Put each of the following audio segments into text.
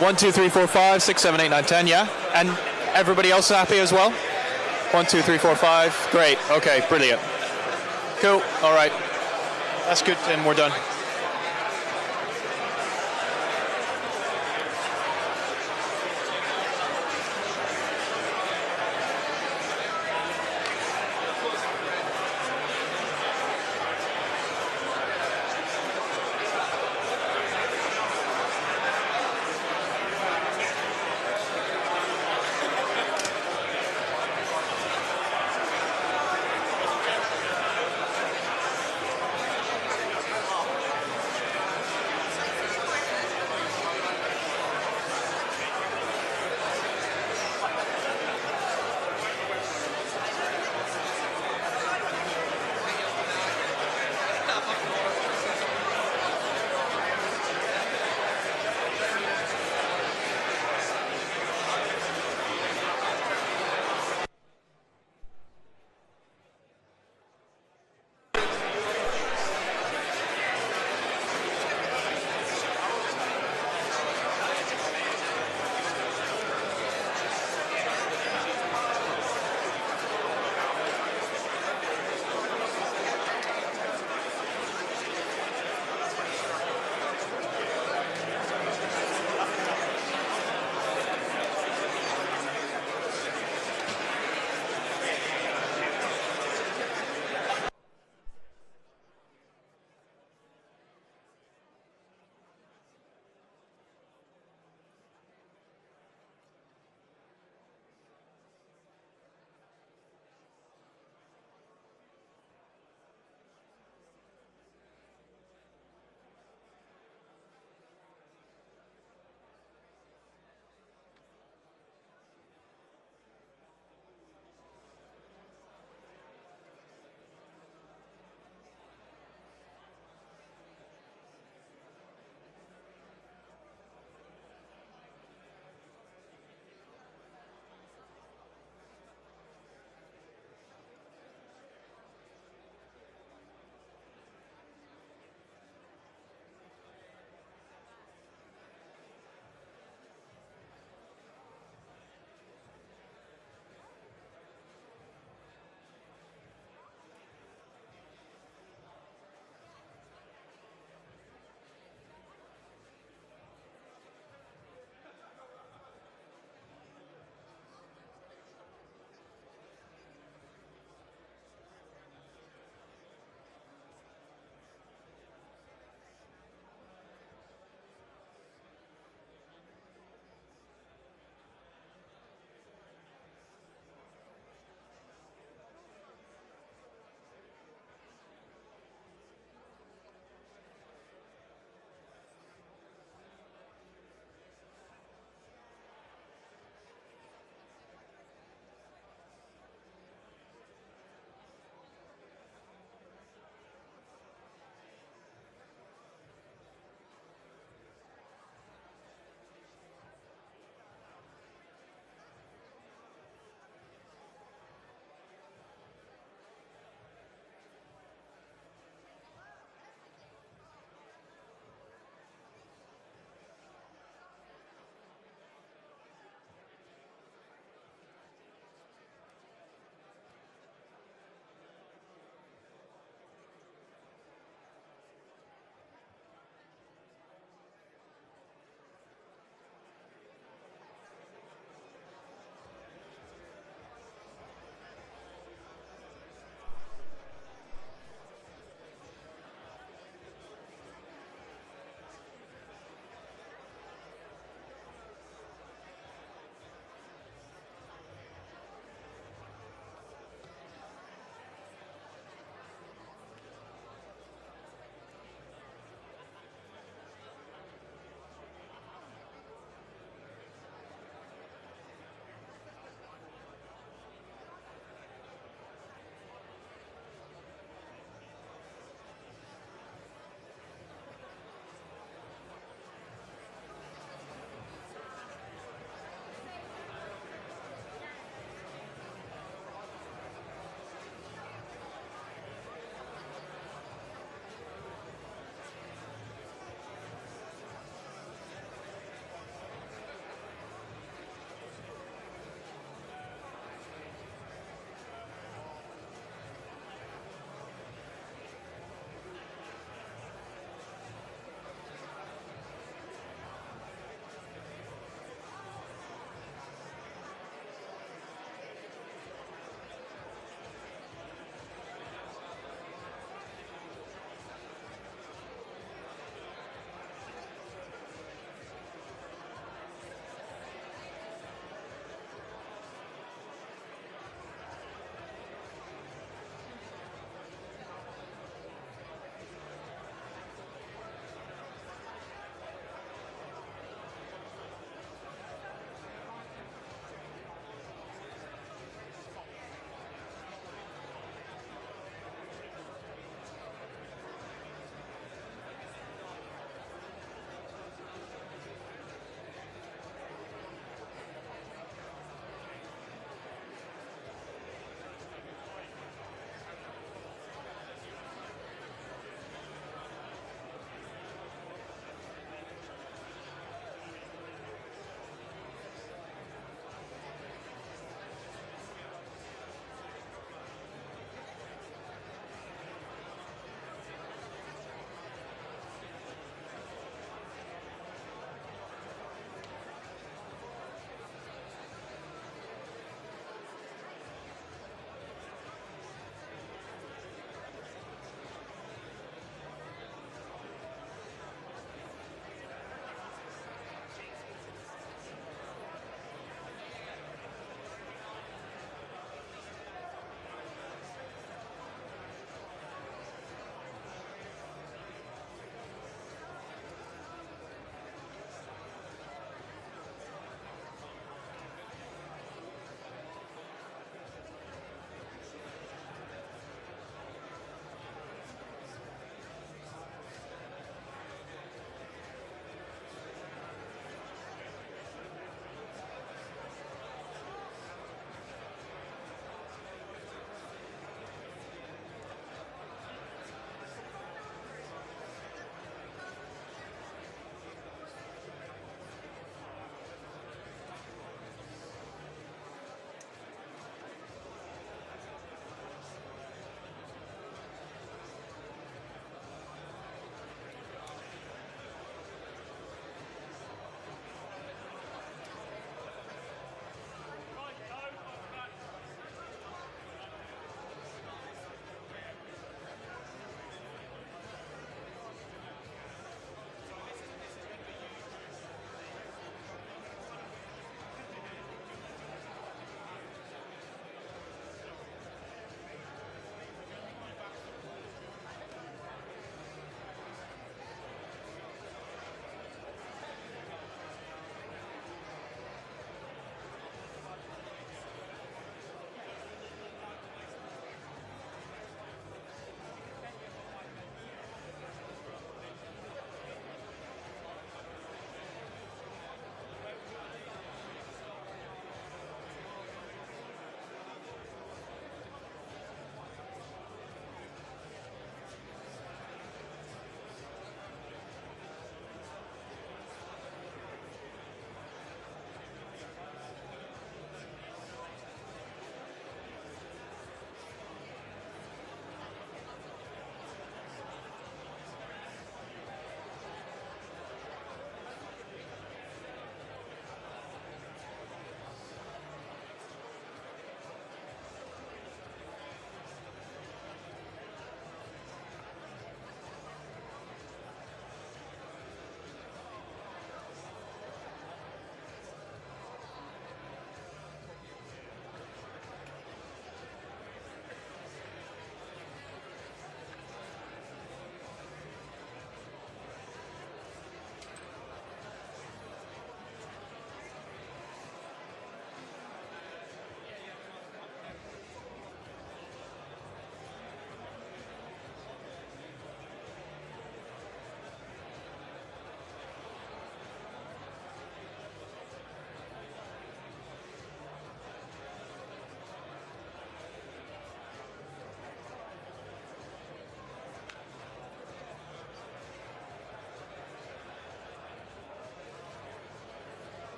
1, 2, 3, 4, 5, 6, 7, 8, 9, 10, yeah? And everybody else happy as well? 1, 2, 3, 4, 5. Great. Okay, brilliant. Cool. All right. That's good, Tim. We're done.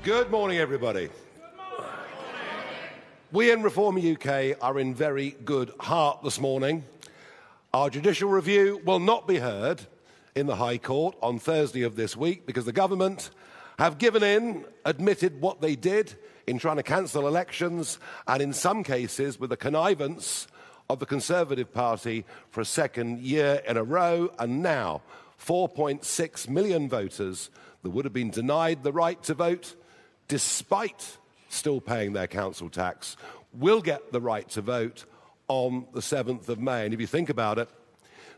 Good morning, everybody. We in Reform UK are in very good heart this morning. Our judicial review will not be heard in the High Court on Thursday of this week because the government have given in, admitted what they did in trying to cancel elections, and in some cases with the connivance of the Conservative Party for a second year in a row, and now 4.6 million voters that would have been denied the right to vote despite still paying their council tax will get the right to vote on the 7th of May. And if you think about it,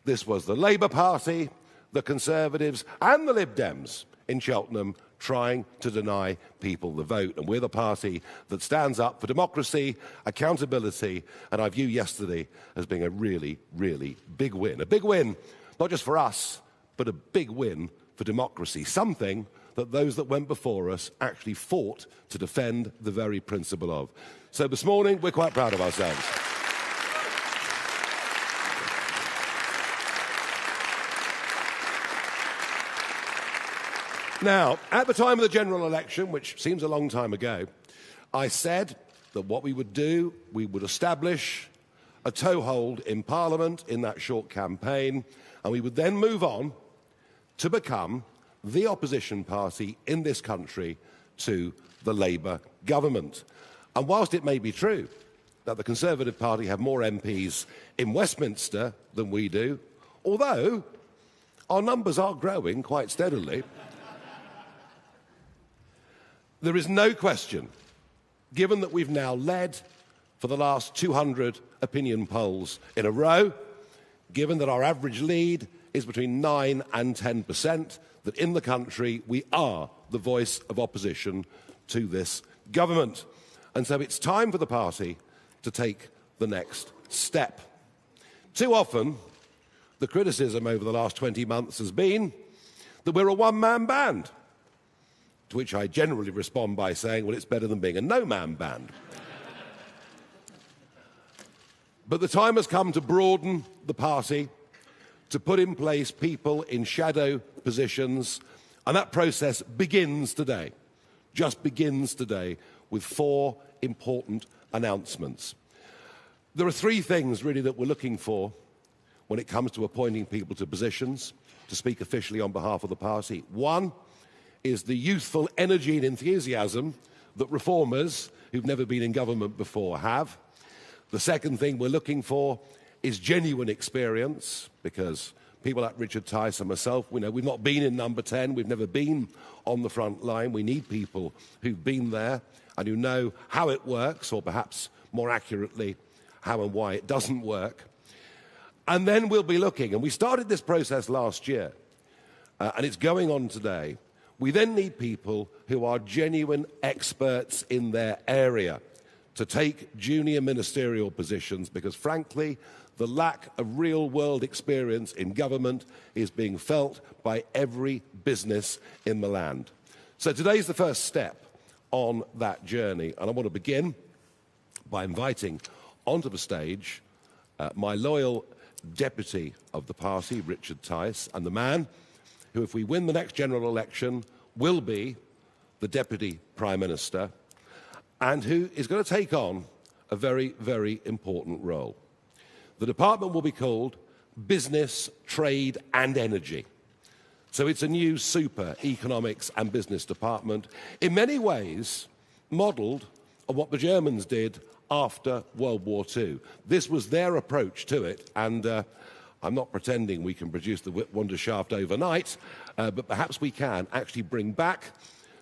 this was the Labour Party, the Conservatives and the Lib Dems in Cheltenham trying to deny people the vote. And we're the party that stands up for democracy, accountability, and I view yesterday as being a really, really big win. A big win, not just for us, but a big win for democracy, something that those that went before us actually fought to defend the very principle of. So this morning, we're quite proud of ourselves. Now, at the time of the general election, which seems a long time ago, I said that what we would do, we would establish a toehold in Parliament in that short campaign, and we would then move on to become the opposition party in this country to the Labour government. And whilst it may be true that the Conservative Party have more MPs in Westminster than we do, although our numbers are growing quite steadily, there is no question, given that we've now led for the last 200 opinion polls in a row, given that our average lead is between 9 and 10%, that in the country we are the voice of opposition to this government. And so it's time for the party to take the next step. Too often, the criticism over the last 20 months has been that we're a one-man band, to which I generally respond by saying, well, it's better than being a no-man band. But the time has come to broaden the party, to put in place people in shadow positions, and that process begins today, just begins today, with 4 important announcements. There are 3 things, really, that we're looking for when it comes to appointing people to positions, to speak officially on behalf of the party. 1 is the youthful energy and enthusiasm that reformers who've never been in government before have. The second thing we're looking for is genuine experience, because people like Richard Tice and myself, we've not been in number 10, we've never been on the front line. We need people who've been there and who know how it works, or perhaps more accurately, how and why it doesn't work. And then we'll be looking, and we started this process last year, and it's going on today. We then need people who are genuine experts in their area to take junior ministerial positions, because frankly, the lack of real-world experience in government is being felt by every business in the land. So today's the first step on that journey, and I want to begin by inviting onto the stage my loyal deputy of the party, Richard Tice, and the man who, if we win the next general election, will be the Deputy Prime Minister, and who is going to take on a very, very important role. The department will be called Business, Trade and Energy. So it's a new super economics and business department, in many ways modelled on what the Germans did after World War II. This was their approach to it, and I'm not pretending we can produce the Wunderschaft overnight, but perhaps we can actually bring back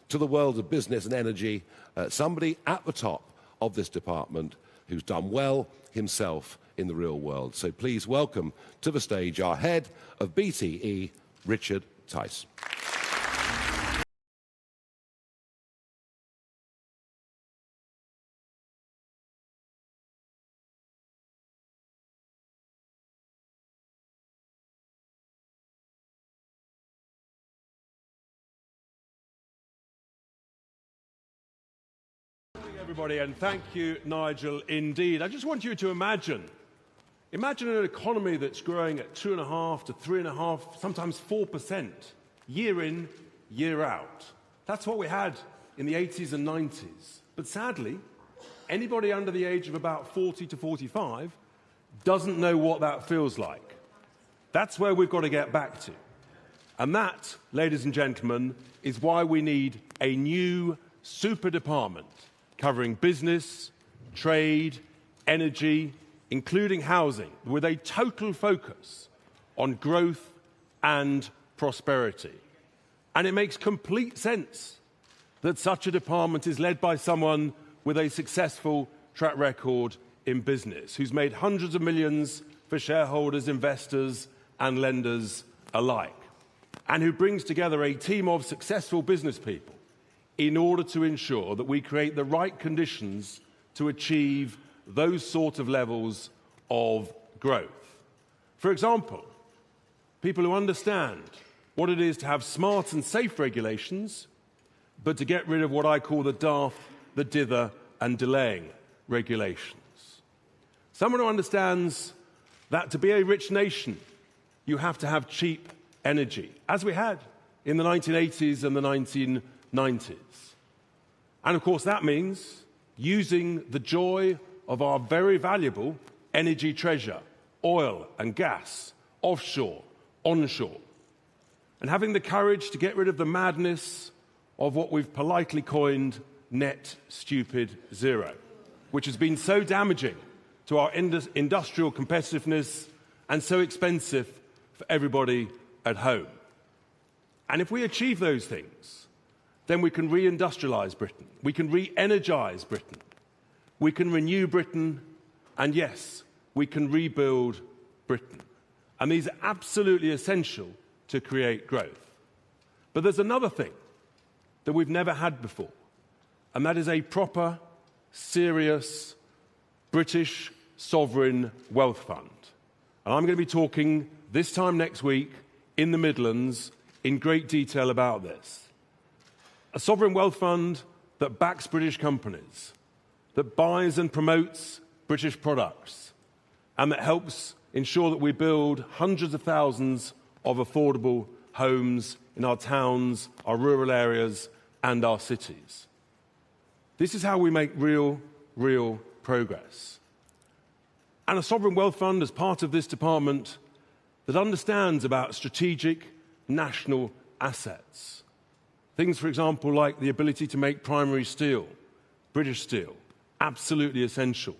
to the world of business and energy somebody at the top of this department who's done well himself in the real world. So please welcome to the stage our head of BTE, Richard Tice. Everybody, and thank you, Nigel, indeed. I just want you to imagine an economy that's growing at 2.5 to 3.5, sometimes 4%, year in, year out. That's what we had in the 80s and 90s. But sadly, anybody under the age of about 40 to 45 doesn't know what that feels like. That's where we've got to get back to. And that, ladies and gentlemen, is why we need a new super department covering business, trade, energy, including housing, with a total focus on growth and prosperity. And it makes complete sense that such a department is led by someone with a successful track record in business, who's made hundreds of millions for shareholders, investors, and lenders alike, and who brings together a team of successful business people in order to ensure that we create the right conditions to achieve those sort of levels of growth. For example, people who understand what it is to have smart and safe regulations, but to get rid of what I call the daft, the dither, and delaying regulations. Someone who understands that to be a rich nation, you have to have cheap energy, as we had in the 1980s and the 1990s. And of course, that means using the joy of our very valuable energy treasure, oil and gas, offshore, onshore, and having the courage to get rid of the madness of what we've politely coined net stupid zero, which has been so damaging to our industrial competitiveness and so expensive for everybody at home. And if we achieve those things, then we can re-industrialize Britain, we can re-energize Britain, we can renew Britain, and yes, we can rebuild Britain. And these are absolutely essential to create growth. But there's another thing that we've never had before, and that is a proper, serious British sovereign wealth fund. And I'm going to be talking this time next week in the Midlands in great detail about this. A sovereign wealth fund that backs British companies, that buys and promotes British products, and that helps ensure that we build hundreds of thousands of affordable homes in our towns, our rural areas, and our cities. This is how we make real progress. And a sovereign wealth fund as part of this department that understands about strategic national assets. Things, for example, like the ability to make primary steel, British steel, absolutely essential,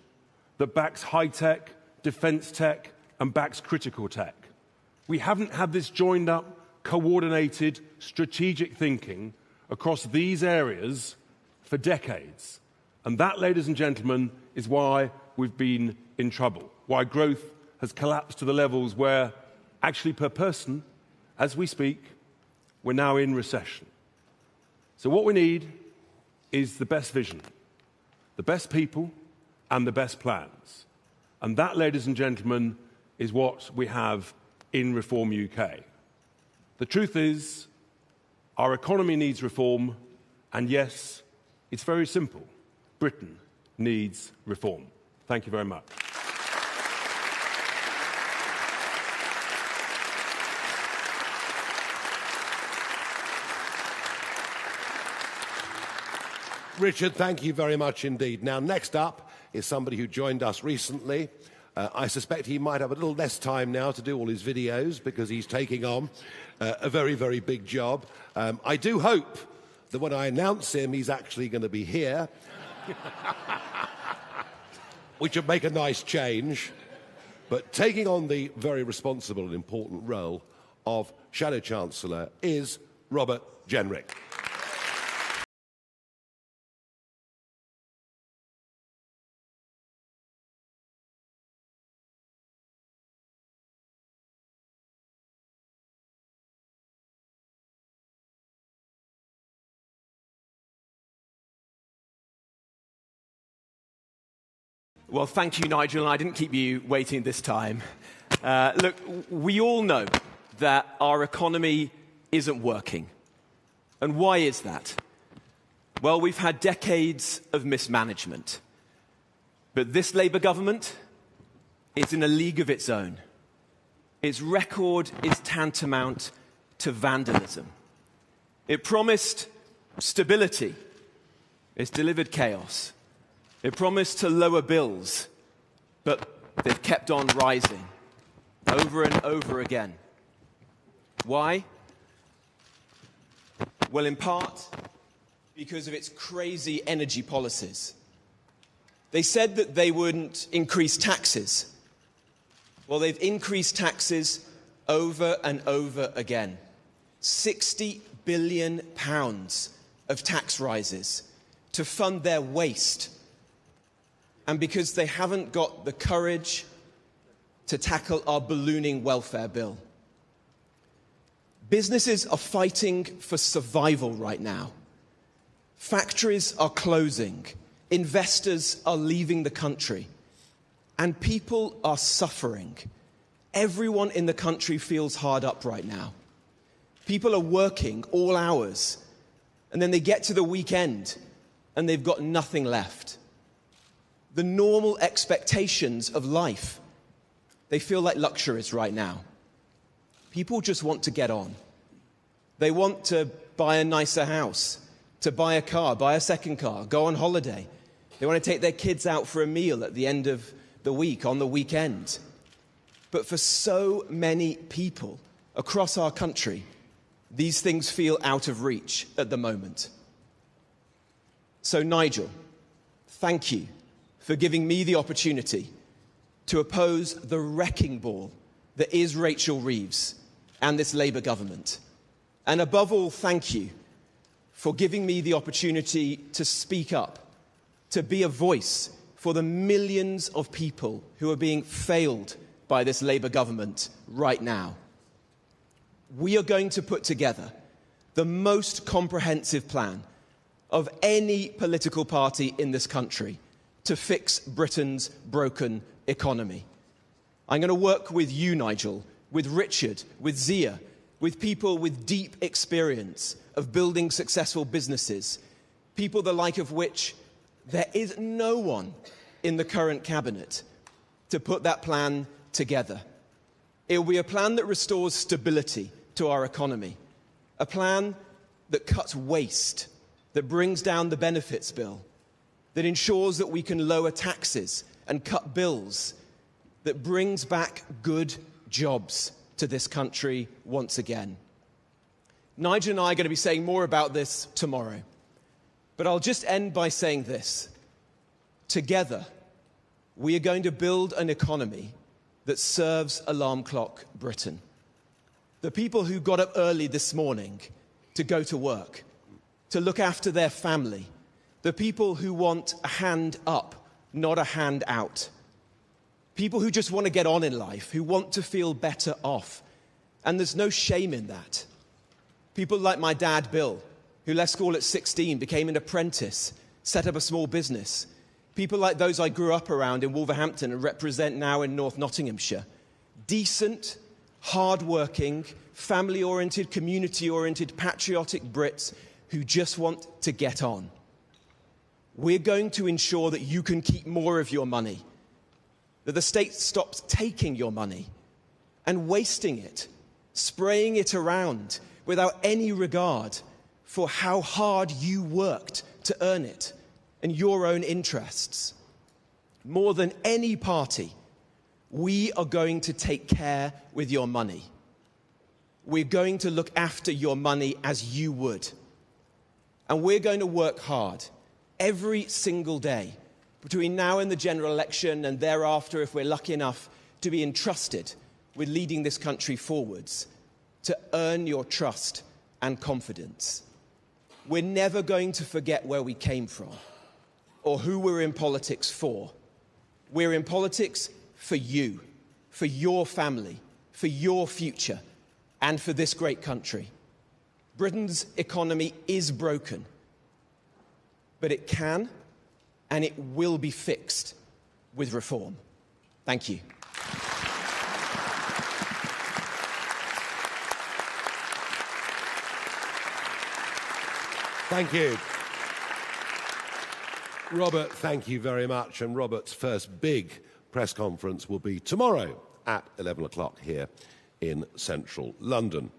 that backs high-tech, defence tech, and backs critical tech. We haven't had this joined-up, coordinated, strategic thinking across these areas for decades. And that, ladies and gentlemen, is why we've been in trouble, why growth has collapsed to the levels where, actually per person, as we speak, we're now in recession. So what we need is the best vision, the best people, and the best plans. And that, ladies and gentlemen, is what we have in Reform UK. The truth is, our economy needs reform, and yes, it's very simple. Britain needs reform. Thank you very much. Richard, thank you very much indeed. Now, next up is somebody who joined us recently. I suspect he might have a little less time now to do all his videos because he's taking on a very big job. I do hope that when I announce him, he's actually going to be here, which would make a nice change. But taking on the very responsible and important role of Shadow Chancellor is Robert Jenrick. Well, thank you, Nigel, and I didn't keep you waiting this time. Look, we all know that our economy isn't working. And why is that? Well, we've had decades of mismanagement. But this Labour government is in a league of its own. Its record is tantamount to vandalism. It promised stability It's delivered chaos. It promised to lower bills, but they've kept on rising over and over again. Why? Well, in part, because of its crazy energy policies. They said that they wouldn't increase taxes. Well, they've increased taxes over and over again. £60 billion of tax rises to fund their waste. And because they haven't got the courage to tackle our ballooning welfare bill. Businesses are fighting for survival right now. Factories are closing. Investors are leaving the country. And people are suffering. Everyone in the country feels hard up right now. People are working all hours. And then they get to the weekend and they've got nothing left. The normal expectations of life, they feel like luxuries right now. People just want to get on. They want to buy a nicer house, to buy a car, buy a second car, go on holiday. They want to take their kids out for a meal at the end of the week, on the weekend. But for so many people across our country, these things feel out of reach at the moment. So Nigel, thank you for giving me the opportunity to oppose the wrecking ball that is Rachel Reeves and this Labour government. And above all, thank you for giving me the opportunity to speak up, to be a voice for the millions of people who are being failed by this Labour government right now. We are going to put together the most comprehensive plan of any political party in this country to fix Britain's broken economy. I'm going to work with you, Nigel, with Richard, with Zia, with people with deep experience of building successful businesses, people the like of which there is no one in the current cabinet to put that plan together. It will be a plan that restores stability to our economy, a plan that cuts waste, that brings down the benefits bill, that ensures that we can lower taxes and cut bills, that brings back good jobs to this country once again. Nigel and I are going to be saying more about this tomorrow. But I'll just end by saying this. Together, we are going to build an economy that serves alarm clock Britain. The people who got up early this morning to go to work, to look after their family, the people who want a hand up, not a hand out. People who just want to get on in life, who want to feel better off. And there's no shame in that. People like my dad, Bill, who left school at 16, became an apprentice, set up a small business. People like those I grew up around in Wolverhampton and represent now in North Nottinghamshire. Decent, hard-working, family-oriented, community-oriented, patriotic Brits who just want to get on. We're going to ensure that you can keep more of your money, that the state stops taking your money and wasting it, spraying it around without any regard for how hard you worked to earn it and your own interests. More than any party, we are going to take care with your money. We're going to look after your money as you would. And we're going to work hard every single day between now and the general election and thereafter, if we're lucky enough to be entrusted with leading this country forwards, to earn your trust and confidence. We're never going to forget where we came from or who we're in politics for. We're in politics for you, for your family, for your future, and for this great country. Britain's economy is broken, but it can and it will be fixed with reform. Thank you. Thank you. Robert, thank you very much. And Robert's first big press conference will be tomorrow at 11 o'clock here in central London.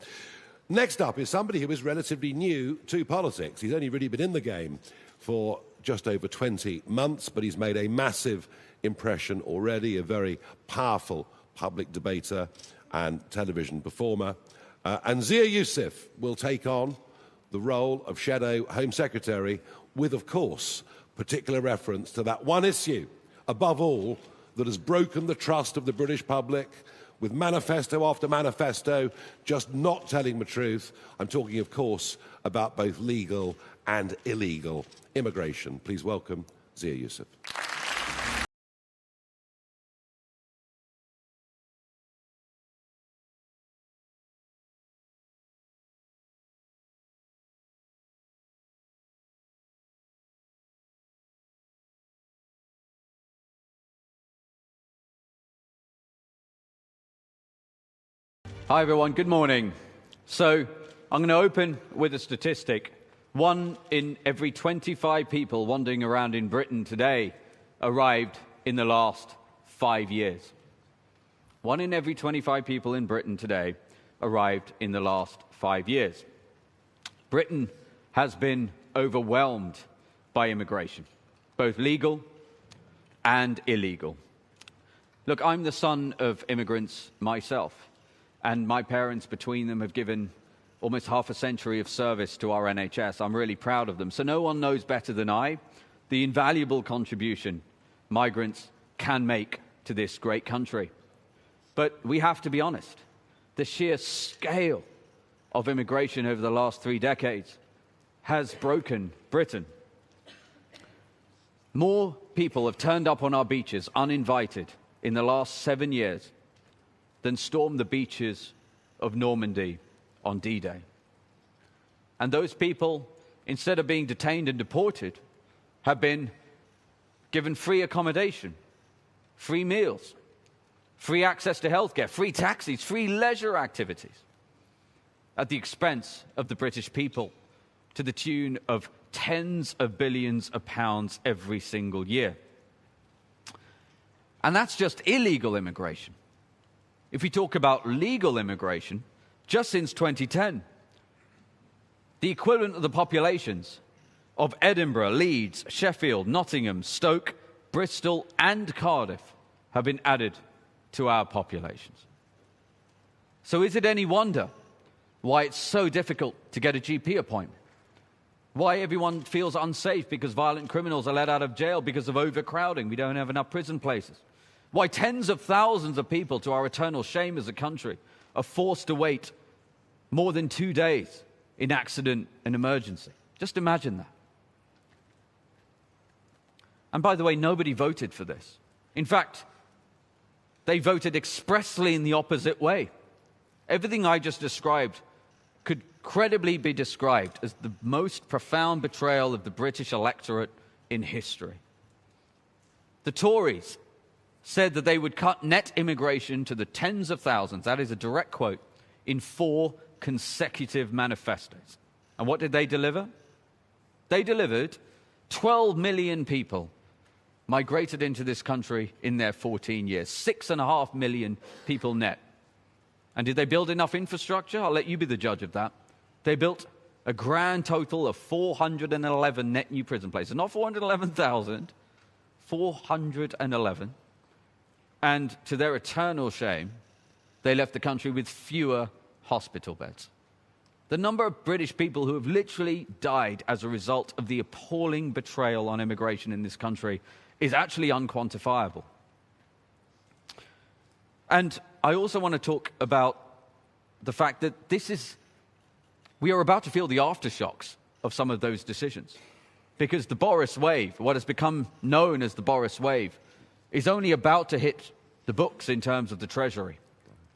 Next up is somebody who is relatively new to politics. He's only really been in the game for just over 20 months, but he's made a massive impression already, a very powerful public debater and television performer. And Zia Yusuf will take on the role of Shadow Home Secretary with, of course, particular reference to that one issue, above all, that has broken the trust of the British public, with manifesto after manifesto just not telling the truth. I'm talking, of course, about both legal and illegal immigration. Please welcome Zia Yusuf. Hi everyone, good morning. So I'm going to open with a statistic. 1 in every 25 people wandering around in Britain today arrived in the last 5 years. 1 in every 25 people in Britain today arrived in the last 5 years. Britain has been overwhelmed by immigration, both legal and illegal. Look, I'm the son of immigrants myself. And my parents, between them, have given almost half a century of service to our NHS. I'm really proud of them. So no one knows better than I the invaluable contribution migrants can make to this great country. But we have to be honest. The sheer scale of immigration over the last 3 decades has broken Britain. More people have turned up on our beaches uninvited in the last 7 years than stormed the beaches of Normandy on D-Day. And those people, instead of being detained and deported, have been given free accommodation, free meals, free access to healthcare, free taxis, free leisure activities, at the expense of the British people, to the tune of tens of billions of pounds every single year. And that's just illegal immigration. If we talk about legal immigration, just since 2010, the equivalent of the populations of Edinburgh, Leeds, Sheffield, Nottingham, Stoke, Bristol, and Cardiff have been added to our populations. So is it any wonder why it's so difficult to get a GP appointment? Why everyone feels unsafe because violent criminals are let out of jail because of overcrowding? We don't have enough prison places. Why tens of thousands of people, to our eternal shame as a country, are forced to wait more than 2 days in accident and emergency. Just imagine that. And by the way, nobody voted for this. In fact, they voted expressly in the opposite way. Everything I just described could credibly be described as the most profound betrayal of the British electorate in history. The Tories said that they would cut net immigration to the tens of thousands, that is a direct quote, in 4 consecutive manifestos. And what did they deliver? They delivered 12 million people migrated into this country in their 14 years. 6.5 million people net. And did they build enough infrastructure? I'll let you be the judge of that. They built a grand total of 411 net new prison places. Not 411,000, 411. And to their eternal shame, they left the country with fewer hospital beds. The number of British people who have literally died as a result of the appalling betrayal on immigration in this country is actually unquantifiable. And I also want to talk about the fact that we are about to feel the aftershocks of some of those decisions. Because the Boris wave, what has become known as the Boris wave, is only about to hit the books in terms of the Treasury.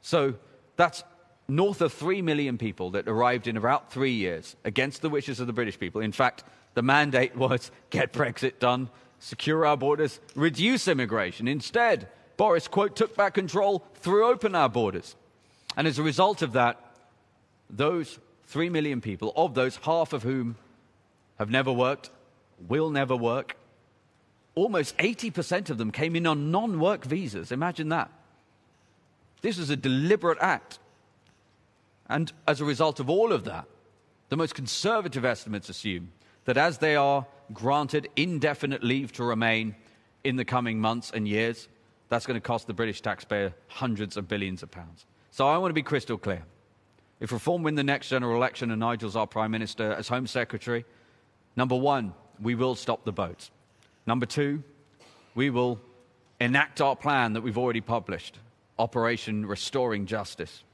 So that's north of 3 million people that arrived in about 3 years against the wishes of the British people. In fact, the mandate was get Brexit done, secure our borders, reduce immigration. Instead, Boris, quote, took back control, threw open our borders. And as a result of that, those 3 million people, of those half of whom have never worked, will never work, almost 80% of them came in on non-work visas. Imagine that. This was a deliberate act. And as a result of all of that, the most conservative estimates assume that as they are granted indefinite leave to remain in the coming months and years, that's going to cost the British taxpayer hundreds of billions of pounds. So I want to be crystal clear. If Reform win the next general election and Nigel's our Prime Minister as Home Secretary, number one, we will stop the boats. Number two, we will enact our plan that we've already published, Operation Restoring Justice.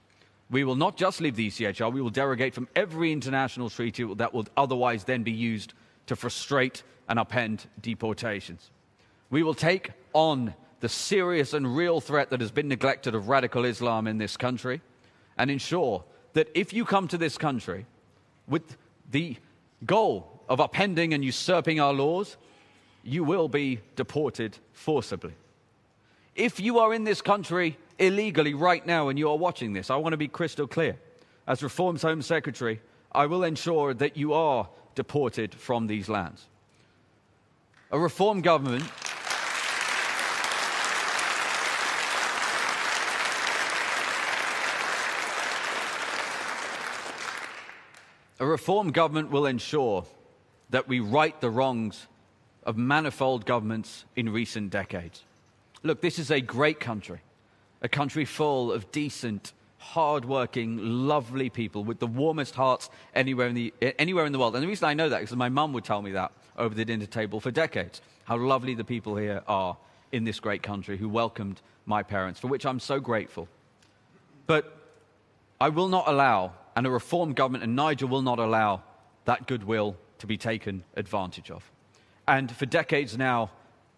We will not just leave the ECHR, we will derogate from every international treaty that would otherwise then be used to frustrate and upend deportations. We will take on the serious and real threat that has been neglected of radical Islam in this country and ensure that if you come to this country with the goal of upending and usurping our laws, you will be deported forcibly. If you are in this country illegally right now and you are watching this, I want to be crystal clear. As Reform's Home Secretary, I will ensure that you are deported from these lands. A Reform government will ensure that we right the wrongs of manifold governments in recent decades. Look, this is a great country, a country full of decent, hard-working, lovely people with the warmest hearts anywhere in the world. And the reason I know that is because my mum would tell me that over the dinner table for decades, how lovely the people here are in this great country who welcomed my parents, for which I'm so grateful. But I will not allow, and a Reform government and Nigel will not allow, that goodwill to be taken advantage of. And for decades now,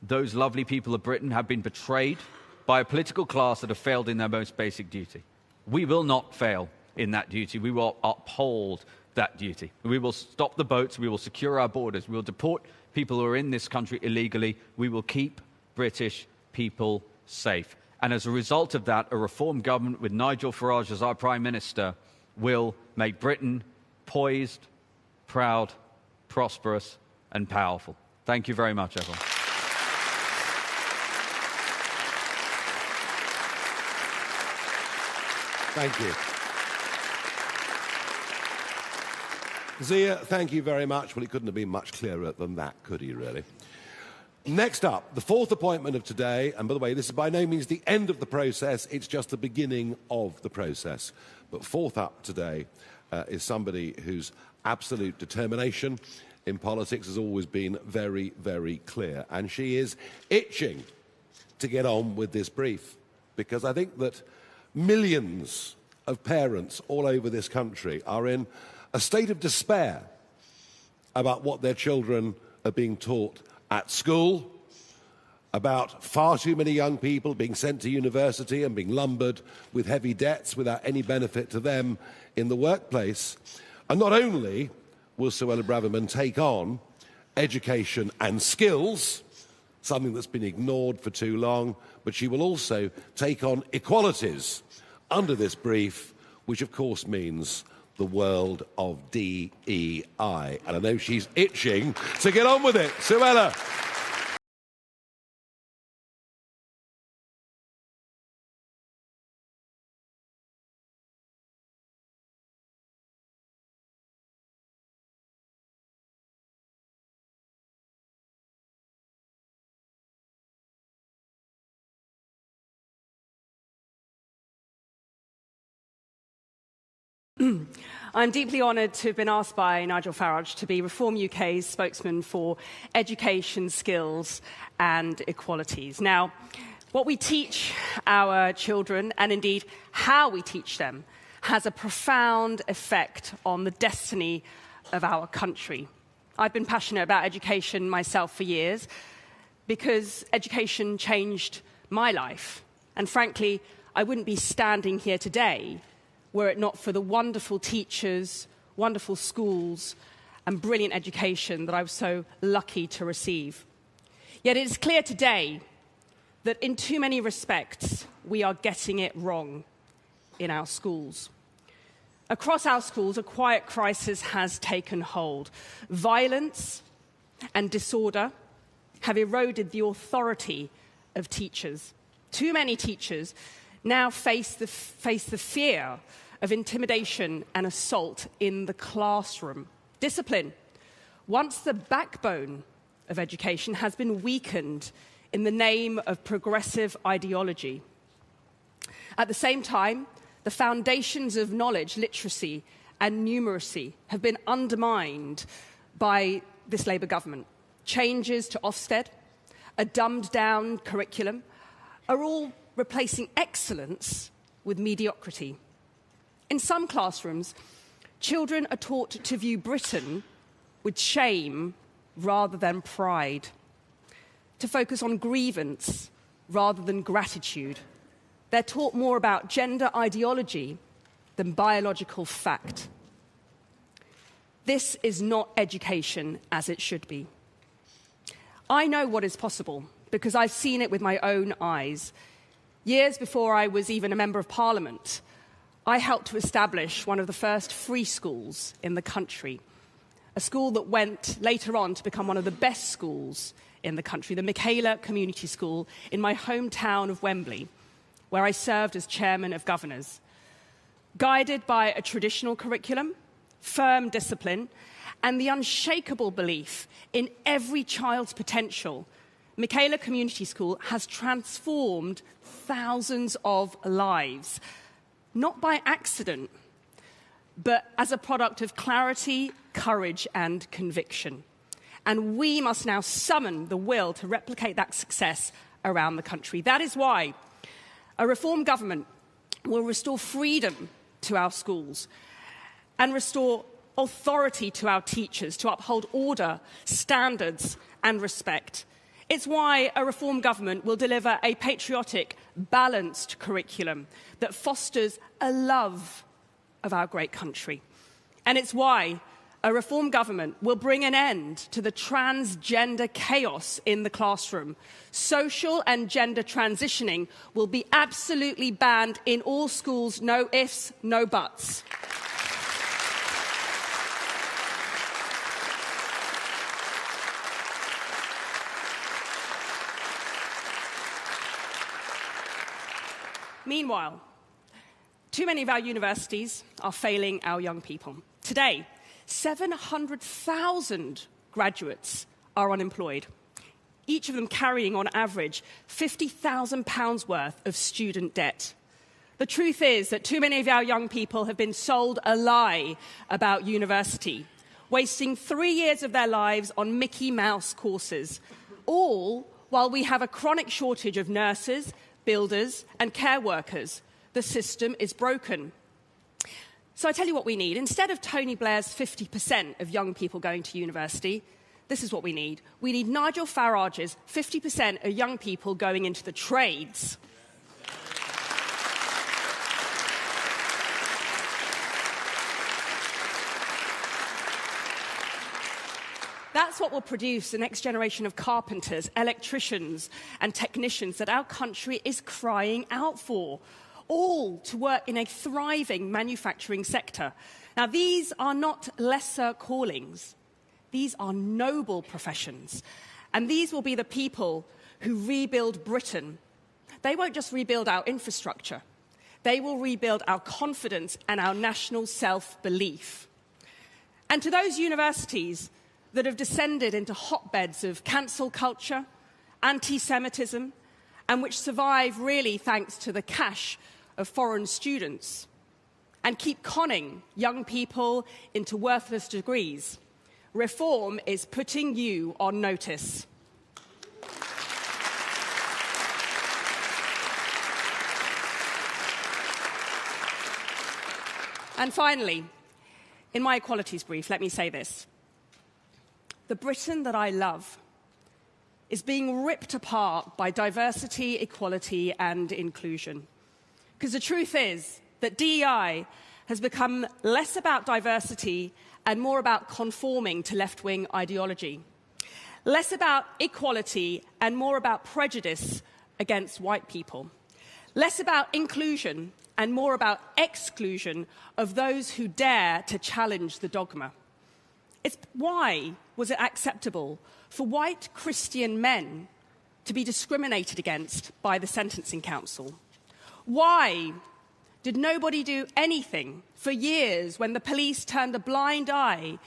those lovely people of Britain have been betrayed by a political class that have failed in their most basic duty. We will not fail in that duty. We will uphold that duty. We will stop the boats. We will secure our borders. We will deport people who are in this country illegally. We will keep British people safe. And as a result of that, a Reform government with Nigel Farage as our Prime Minister will make Britain poised, proud, prosperous, and powerful. Thank you very much, everyone. Thank you. Zia, thank you very much. Well, he couldn't have been much clearer than that, could he, really? Next up, the fourth appointment of today, and by the way, this is by no means the end of the process, it's just the beginning of the process. But fourth up today is somebody whose absolute determination in politics has always been very, very clear. And she is itching to get on with this brief, because I think that millions of parents all over this country are in a state of despair about what their children are being taught at school, about far too many young people being sent to university and being lumbered with heavy debts without any benefit to them in the workplace. And not only will Suella Braverman take on education and skills, something that's been ignored for too long, but she will also take on equalities under this brief, which of course means the world of DEI. And I know she's itching to get on with it. Suella. I'm deeply honoured to have been asked by Nigel Farage to be Reform UK's spokesman for education, skills and equalities. Now, what we teach our children, and indeed how we teach them, has a profound effect on the destiny of our country. I've been passionate about education myself for years because education changed my life. And frankly, I wouldn't be standing here today were it not for the wonderful teachers, wonderful schools, and brilliant education that I was so lucky to receive. Yet it is clear today that in too many respects, we are getting it wrong in our schools. Across our schools, a quiet crisis has taken hold. Violence and disorder have eroded the authority of teachers. Too many teachers now face the fear of intimidation and assault in the classroom. Discipline, once the backbone of education has been weakened in the name of progressive ideology. At the same time, the foundations of knowledge, literacy, and numeracy have been undermined by this Labour government. Changes to Ofsted, a dumbed-down curriculum, are all replacing excellence with mediocrity. In some classrooms, children are taught to view Britain with shame rather than pride, to focus on grievance rather than gratitude. They're taught more about gender ideology than biological fact. This is not education as it should be. I know what is possible because I've seen it with my own eyes. Years before I was even a Member of Parliament, I helped to establish one of the first free schools in the country, a school that went later on to become one of the best schools in the country, the Michaela Community School in my hometown of Wembley, where I served as chairman of governors. Guided by a traditional curriculum, firm discipline, and the unshakable belief in every child's potential, Michaela Community School has transformed thousands of lives, not by accident, but as a product of clarity, courage, and conviction. And we must now summon the will to replicate that success around the country. That is why a reform government will restore freedom to our schools and restore authority to our teachers to uphold order, standards, and respect. It's why a reform government will deliver a patriotic, balanced curriculum that fosters a love of our great country. And it's why a reform government will bring an end to the transgender chaos in the classroom. Social and gender transitioning will be absolutely banned in all schools, no ifs, no buts. Meanwhile, too many of our universities are failing our young people. Today, 700,000 graduates are unemployed, each of them carrying, on average, £50,000 worth of student debt. The truth is that too many of our young people have been sold a lie about university, wasting 3 years of their lives on Mickey Mouse courses, all while we have a chronic shortage of nurses, builders, and care workers. The system is broken. So I tell you what we need. Instead of Tony Blair's 50% of young people going to university, this is what we need. We need Nigel Farage's 50% of young people going into the trades. That's what will produce the next generation of carpenters, electricians, and technicians that our country is crying out for, all to work in a thriving manufacturing sector. Now, these are not lesser callings. These are noble professions. And these will be the people who rebuild Britain. They won't just rebuild our infrastructure. They will rebuild our confidence and our national self-belief. And to those universities that have descended into hotbeds of cancel culture, anti-Semitism, and which survive really thanks to the cash of foreign students, and keep conning young people into worthless degrees, reform is putting you on notice. And finally, in my equalities brief, let me say this. The Britain that I love is being ripped apart by diversity, equality, and inclusion. Because the truth is that DEI has become less about diversity and more about conforming to left-wing ideology. Less about equality and more about prejudice against white people. Less about inclusion and more about exclusion of those who dare to challenge the dogma. It's why was it acceptable for white Christian men to be discriminated against by the Sentencing Council? Why did nobody do anything for years when the police turned a blind eye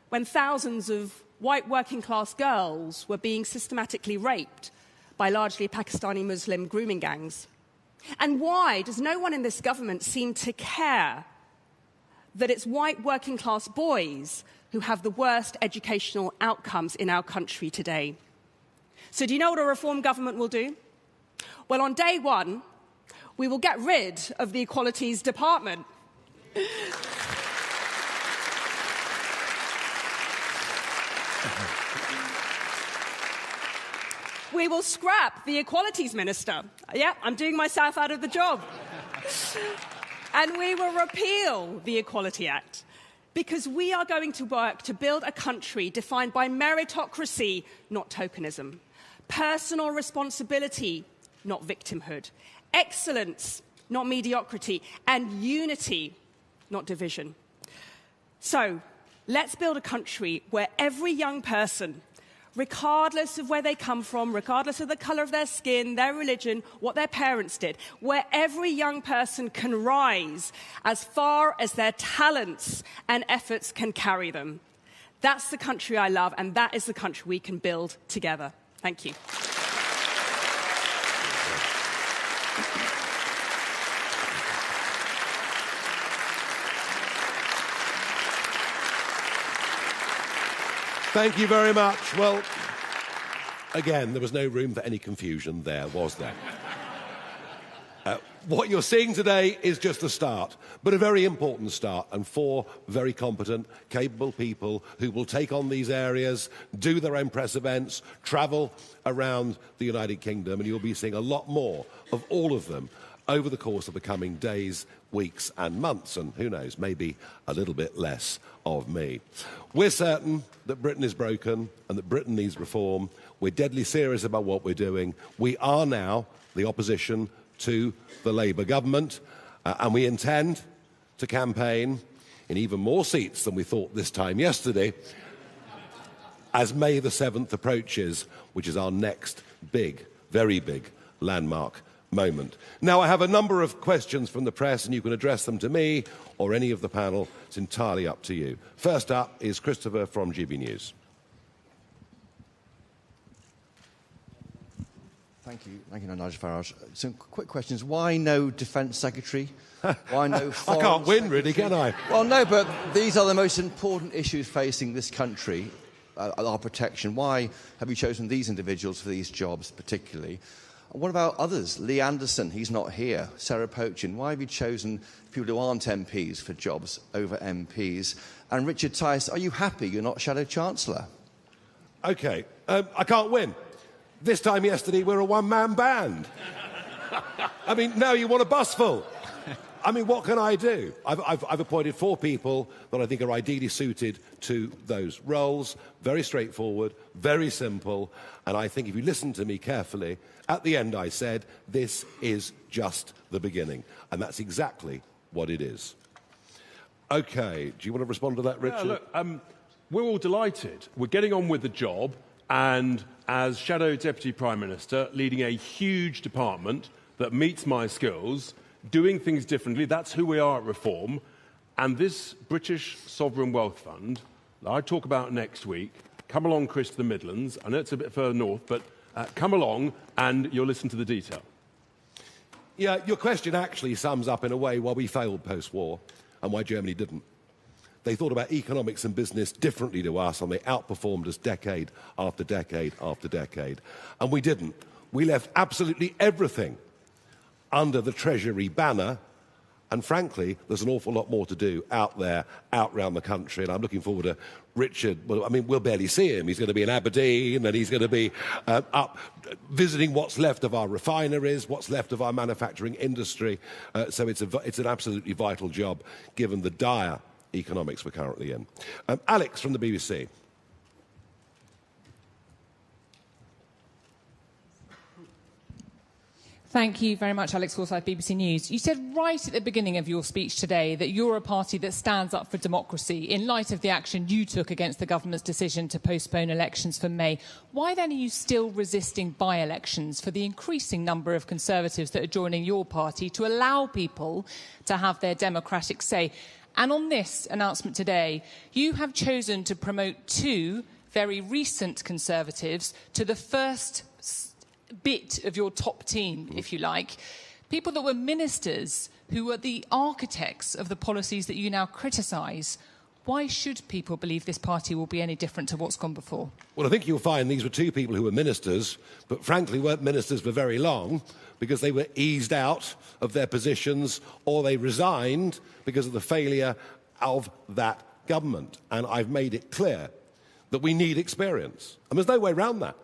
when thousands of white working-class girls were being systematically raped by largely Pakistani Muslim grooming gangs? And why does no one in this government seem to care that it's white working-class boys who have the worst educational outcomes in our country today? So do you know what a reform government will do? Well, on day one, we will get rid of the Equalities Department. We will scrap the Equalities Minister. Yeah, I'm doing myself out of the job. And we will repeal the Equality Act, because we are going to work to build a country defined by meritocracy, not tokenism, personal responsibility, not victimhood, excellence, not mediocrity, and unity, not division. So, let's build a country where every young person, regardless of where they come from, regardless of the colour of their skin, their religion, what their parents did, where every young person can rise as far as their talents and efforts can carry them. That's the country I love, and that is the country we can build together. Thank you. Thank you very much. Well, again, there was no room for any confusion there, was there? What you're seeing today is just a start, but a very important start, and 4 very competent, capable people who will take on these areas, do their own press events, travel around the United Kingdom, and you'll be seeing a lot more of all of them over the course of the coming days, weeks and months, and who knows, maybe a little bit less of me. We're certain that Britain is broken and that Britain needs reform. We're deadly serious about what we're doing. We are now the opposition to the Labour government, and we intend to campaign in even more seats than we thought this time yesterday as May the 7th approaches, which is our next big, very big landmark moment. Now, I have a number of questions from the press, and you can address them to me or any of the panel. It's entirely up to you. First up is Christopher from GB News. Thank you, Nigel Farage. Some quick questions. Why no Defence Secretary? Why no Foreign I can't win, Secretary? really, can I? Well, no, but these are the most important issues facing this country, our protection. Why have you chosen these individuals for these jobs particularly? What about others? Lee Anderson, he's not here. Sarah Pochin, why have you chosen people who aren't MPs for jobs over MPs? And Richard Tice, are you happy you're not Shadow Chancellor? OK, I can't win. This time yesterday, we're a one-man band. I mean, now you want a bus full. I mean, what can I do? I've appointed 4 people that I think are ideally suited to those roles. Very straightforward, very simple. And I think if you listen to me carefully, at the end I said, this is just the beginning. And that's exactly what it is. OK, do you want to respond to that, Richard? Yeah, look, we're all delighted. We're getting on with the job, and as Shadow Deputy Prime Minister, leading a huge department that meets my skills, doing things differently, that's who we are at Reform. And this British Sovereign Wealth Fund that I talk about next week, come along, Chris, to the Midlands. I know it's a bit further north, but come along and you'll listen to the detail. Yeah, your question actually sums up in a way why we failed post-war and why Germany didn't. They thought about economics and business differently to us, and they outperformed us decade after decade after decade. And we didn't. We left absolutely everything under the Treasury banner, and frankly, there's an awful lot more to do out there, out around the country, and I'm looking forward to Richard. Well, I mean, we'll barely see him. He's going to be in Aberdeen, and he's going to be up visiting what's left of our refineries, what's left of our manufacturing industry. So it's an absolutely vital job, given the dire economics we're currently in. Alex from the BBC. Thank you very much, Alex Forsyth, BBC News. You said right at the beginning of your speech today that you're a party that stands up for democracy in light of the action you took against the government's decision to postpone elections for May. Why then are you still resisting by-elections for the increasing number of Conservatives that are joining your party to allow people to have their democratic say? And on this announcement today, you have chosen to promote two very recent Conservatives to the first bit of your top team, if you like. People that were ministers who were the architects of the policies that you now criticise. Why should people believe this party will be any different to what's gone before? Well, I think you'll find these were two people who were ministers, but frankly weren't ministers for very long because they were eased out of their positions or they resigned because of the failure of that government. And I've made it clear that we need experience. And there's no way around that.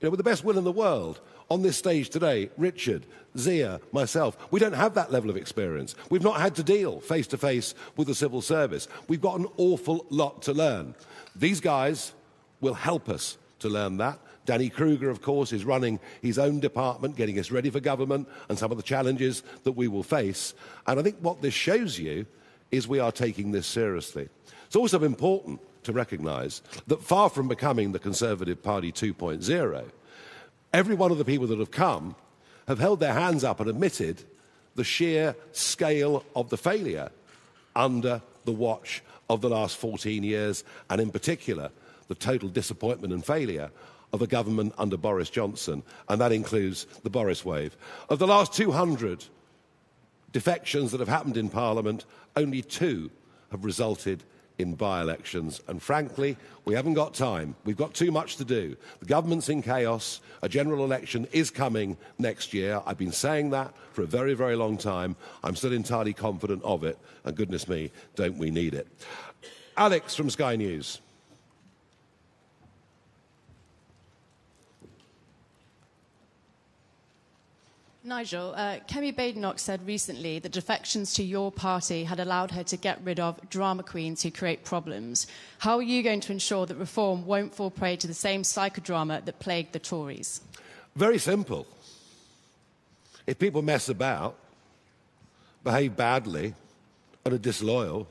You know, with the best will in the world, on this stage today, Richard, Zia, myself, we don't have that level of experience. We've not had to deal face-to-face with the civil service. We've got an awful lot to learn. These guys will help us to learn that. Danny Kruger, of course, is running his own department, getting us ready for government and some of the challenges that we will face. And I think what this shows you is we are taking this seriously. It's also important to recognise that far from becoming the Conservative Party 2.0, every one of the people that have come have held their hands up and admitted the sheer scale of the failure under the watch of the last 14 years, and in particular, the total disappointment and failure of the government under Boris Johnson, and that includes the Boris wave. Of the last 200 defections that have happened in Parliament, only 2 have resulted in by-elections. And frankly, we haven't got time. We've got too much to do. The government's in chaos. A general election is coming next year. I've been saying that for a very, very long time. I'm still entirely confident of it. And goodness me, don't we need it. Alex from Sky News. Nigel, Kemi Badenoch said recently that defections to your party had allowed her to get rid of drama queens who create problems. How are you going to ensure that reform won't fall prey to the same psychodrama that plagued the Tories? Very simple. If people mess about, behave badly, and are disloyal,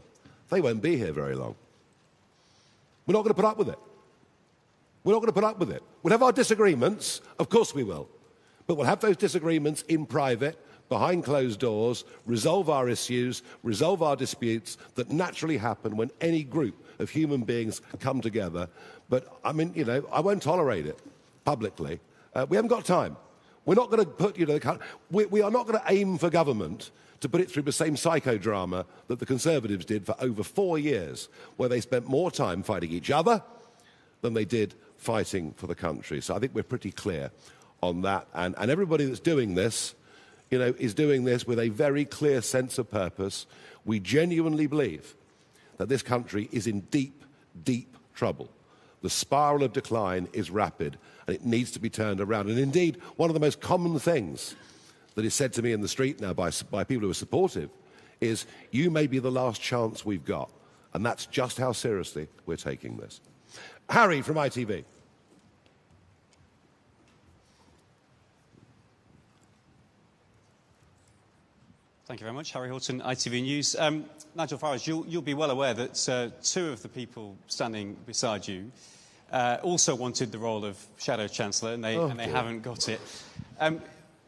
they won't be here very long. We're not going to put up with it. We're not going to put up with it. We'll have our disagreements, of course we will. But we'll have those disagreements in private, behind closed doors, resolve our issues, resolve our disputes that naturally happen when any group of human beings come together. But, I mean, you know, I won't tolerate it publicly. We haven't got time. We're not going to put, you know, we are not going to aim for government to put it through the same psychodrama that the Conservatives did for over 4 years, where they spent more time fighting each other than they did fighting for the country. So I think we're pretty clear on that, and everybody that's doing this, you know, is doing this with a very clear sense of purpose. We genuinely believe that this country is in deep, deep trouble. The spiral of decline is rapid, and it needs to be turned around. And indeed, one of the most common things that is said to me in the street now by people who are supportive is, you may be the last chance we've got. And that's just how seriously we're taking this. Harry from ITV. Thank you very much. Harry Horton, ITV News. Nigel Farage, you'll be well aware that 2 of the people standing beside you also wanted the role of Shadow Chancellor, and they haven't got it.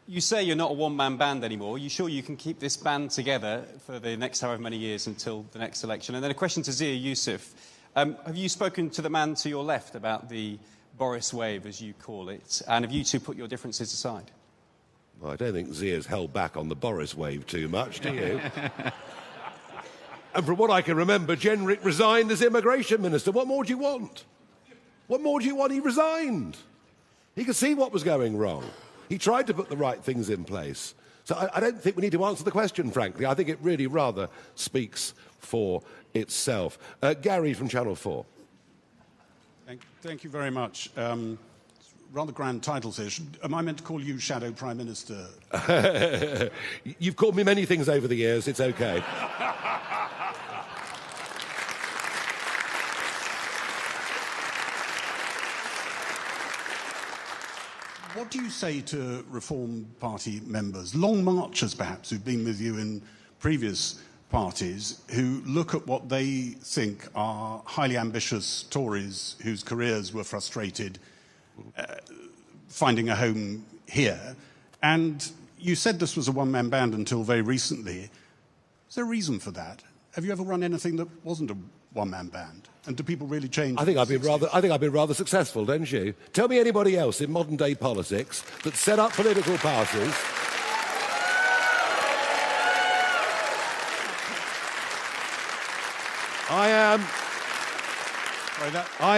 You say you're not a one-man band anymore. Are you sure you can keep this band together for the next however many years until the next election? And then a question to Zia Yusuf. Have you spoken to the man to your left about the Boris wave, as you call it? And have you two put your differences aside? Well, I don't think Zia's held back on the Boris wave too much, do you? And from what I can remember, Jenrick resigned as immigration minister. What more do you want? What more do you want? He resigned. He could see what was going wrong. He tried to put the right things in place. So I don't think we need to answer the question, frankly. I think it really rather speaks for itself. Gary from Channel 4. Thank you very much. Rather grand titles here. Am I meant to call you Shadow Prime Minister? You've called me many things over the years. It's okay. What do you say to Reform Party members, long marchers perhaps, who've been with you in previous parties, who look at what they think are highly ambitious Tories whose careers were frustrated, finding a home here? And you said this was a one-man band until very recently. Is there a reason for that? Have you ever run anything that wasn't a one-man band? And do people really change? I think I've been rather successful, don't you? Tell me anybody else in modern-day politics that set up political parties. I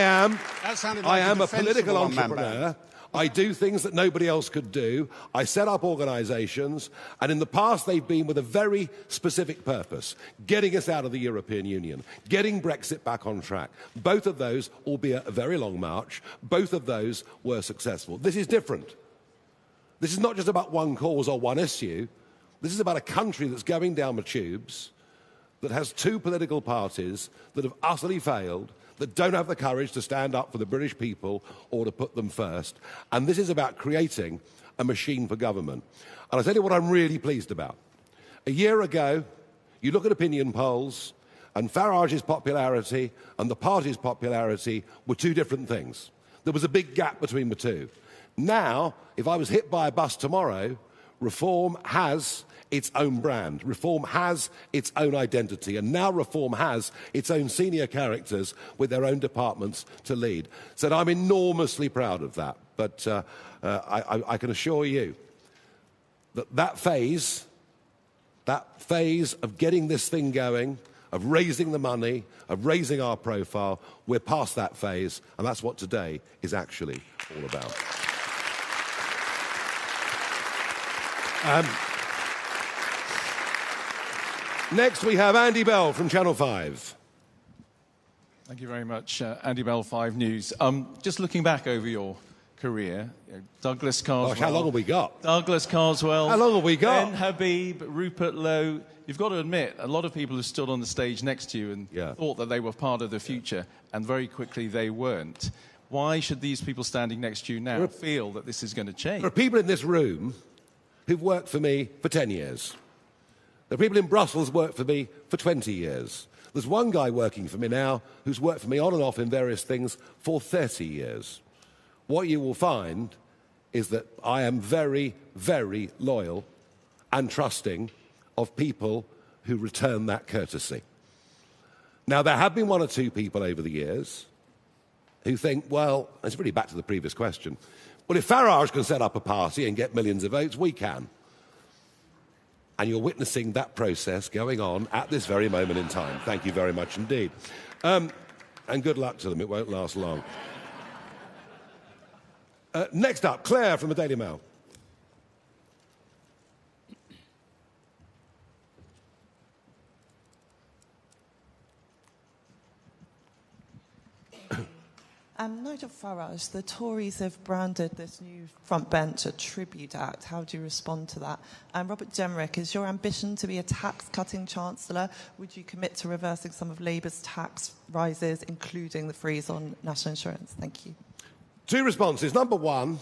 am a political entrepreneur. I do things that nobody else could do. I set up organisations, and in the past they've been with a very specific purpose, getting us out of the European Union, getting Brexit back on track. Both of those, albeit a very long march, both of those were successful. This is different. This is not just about one cause or one issue. This is about a country that's going down the tubes, that has two political parties that have utterly failed, that don't have the courage to stand up for the British people or to put them first. And this is about creating a machine for government. And I'll tell you what I'm really pleased about. A year ago, you look at opinion polls, and Farage's popularity and the party's popularity were two different things. There was a big gap between the two. Now, if I was hit by a bus tomorrow, Reform has its own brand. Reform has its own identity. And now Reform has its own senior characters with their own departments to lead. So I'm enormously proud of that. But I can assure you that that phase of getting this thing going, of raising the money, of raising our profile, we're past that phase. And that's what today is actually all about. Next, we have Andy Bell from Channel 5. Thank you very much, Andy Bell, 5 News. Just looking back over your career, Douglas Carswell... Gosh, how long have we got? Douglas Carswell... How long have we got? Ben Habib, Rupert Lowe... You've got to admit, a lot of people have stood on the stage next to you and thought that they were part of the future, and very quickly they weren't. Why should these people standing next to you now feel that this is going to change? There are people in this room who've worked for me for 10 years. There are people in Brussels who worked for me for 20 years. There's one guy working for me now who's worked for me on and off in various things for 30 years. What you will find is that I am very, very loyal and trusting of people who return that courtesy. Now, there have been one or two people over the years who think, well, it's really back to the previous question, well, if Farage can set up a party and get millions of votes, we can. And you're witnessing that process going on at this very moment in time. Thank you very much indeed. And good luck to them. It won't last long. Next up, Claire from the Daily Mail. Nigel Farage, the Tories have branded this new front bench a tribute act. How do you respond to that? And Robert Jenrick, is your ambition to be a tax-cutting Chancellor? Would you commit to reversing some of Labour's tax rises, including the freeze on national insurance? Thank you. 2 responses. Number 1,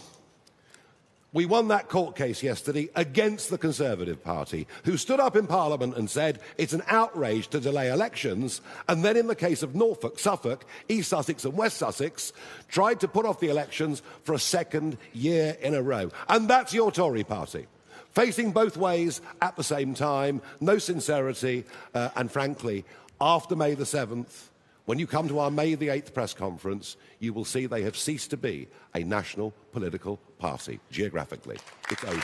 we won that court case yesterday against the Conservative Party, who stood up in Parliament and said it's an outrage to delay elections, and then in the case of Norfolk, Suffolk, East Sussex and West Sussex, tried to put off the elections for a second year in a row. And that's your Tory party. Facing both ways at the same time, no sincerity, and frankly, after May the 7th, when you come to our May the 8th press conference, you will see they have ceased to be a national political party, geographically. It's over.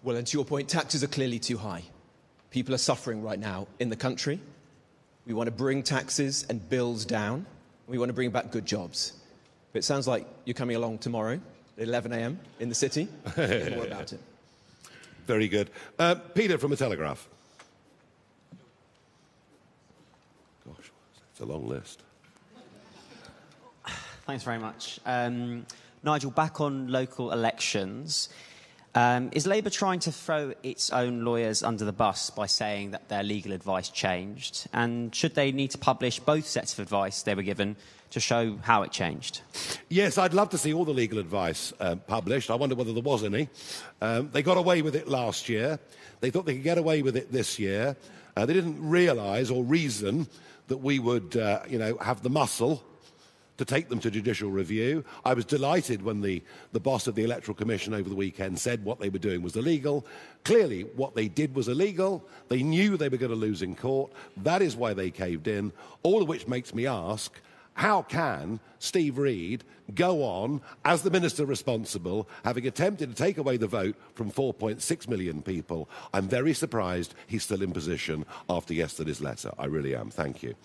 Well, and to your point, taxes are clearly too high. People are suffering right now in the country. We want to bring taxes and bills down. We want to bring back good jobs. But it sounds like you're coming along tomorrow at 11 a.m. in the city. More about it. Very good. Peter from The Telegraph. Gosh, it's a long list. Thanks very much. Nigel, back on local elections, is Labour trying to throw its own lawyers under the bus by saying that their legal advice changed? And should they need to publish both sets of advice they were given to show how it changed? Yes, I'd love to see all the legal advice published. I wonder whether there was any. They got away with it last year. They thought they could get away with it this year. They didn't realise or reason that we would, have the muscle to take them to judicial review. I was delighted when the boss of the Electoral Commission over the weekend said what they were doing was illegal. Clearly, what they did was illegal. They knew they were going to lose in court. That is why they caved in, all of which makes me ask, how can Steve Reed go on as the minister responsible, having attempted to take away the vote from 4.6 million people? I'm very surprised he's still in position after yesterday's letter. I really am. Thank you.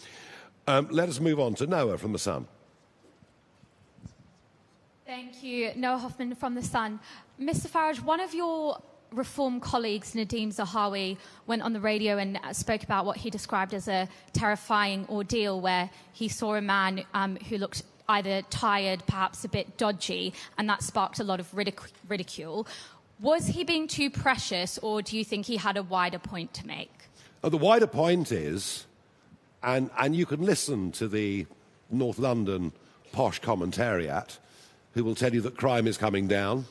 Let us move on to Noah from The Sun. Thank you. Noah Hoffman from The Sun. Mr. Farage, one of your Reform colleagues, Nadeem Zahawi, went on the radio and spoke about what he described as a terrifying ordeal where he saw a man who looked either tired, perhaps a bit dodgy, and that sparked a lot of ridicule. Was he being too precious, or do you think he had a wider point to make? The wider point is, and you can listen to the North London posh commentariat, who will tell you that crime is coming down,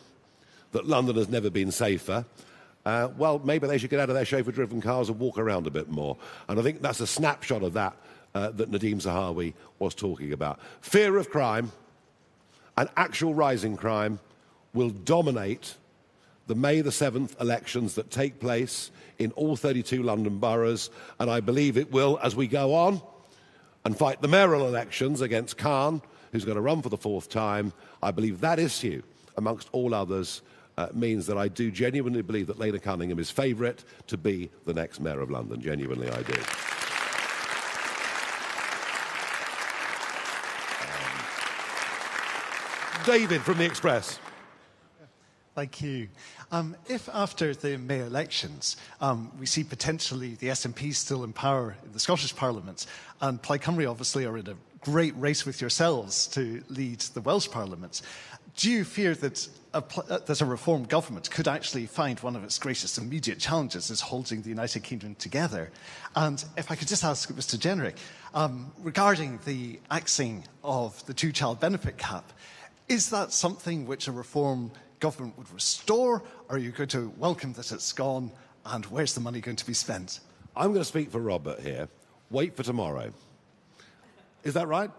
that London has never been safer. Well, maybe they should get out of their chauffeur-driven cars and walk around a bit more. And I think that's a snapshot of that that Nadeem Zahawi was talking about. Fear of crime and actual rising crime will dominate the May the 7th elections that take place in all 32 London boroughs, and I believe it will as we go on and fight the mayoral elections against Khan, who's going to run for the 4th time. I believe that issue, amongst all others, means that I do genuinely believe that Lena Cunningham is favourite to be the next Mayor of London. Genuinely, I do. David from The Express. Thank you. If after the May elections we see potentially the SNP still in power in the Scottish Parliament, and Plaid Cymru obviously are in a great race with yourselves to lead the Welsh Parliament, do you fear that a reform government could actually find one of its greatest immediate challenges is holding the United Kingdom together? And if I could just ask Mr. Jenrick, regarding the axing of the two-child benefit cap, is that something which a reform government would restore, or are you going to welcome that it's gone, and where's the money going to be spent? I'm going to speak for Robert here. Wait for tomorrow. Is that right?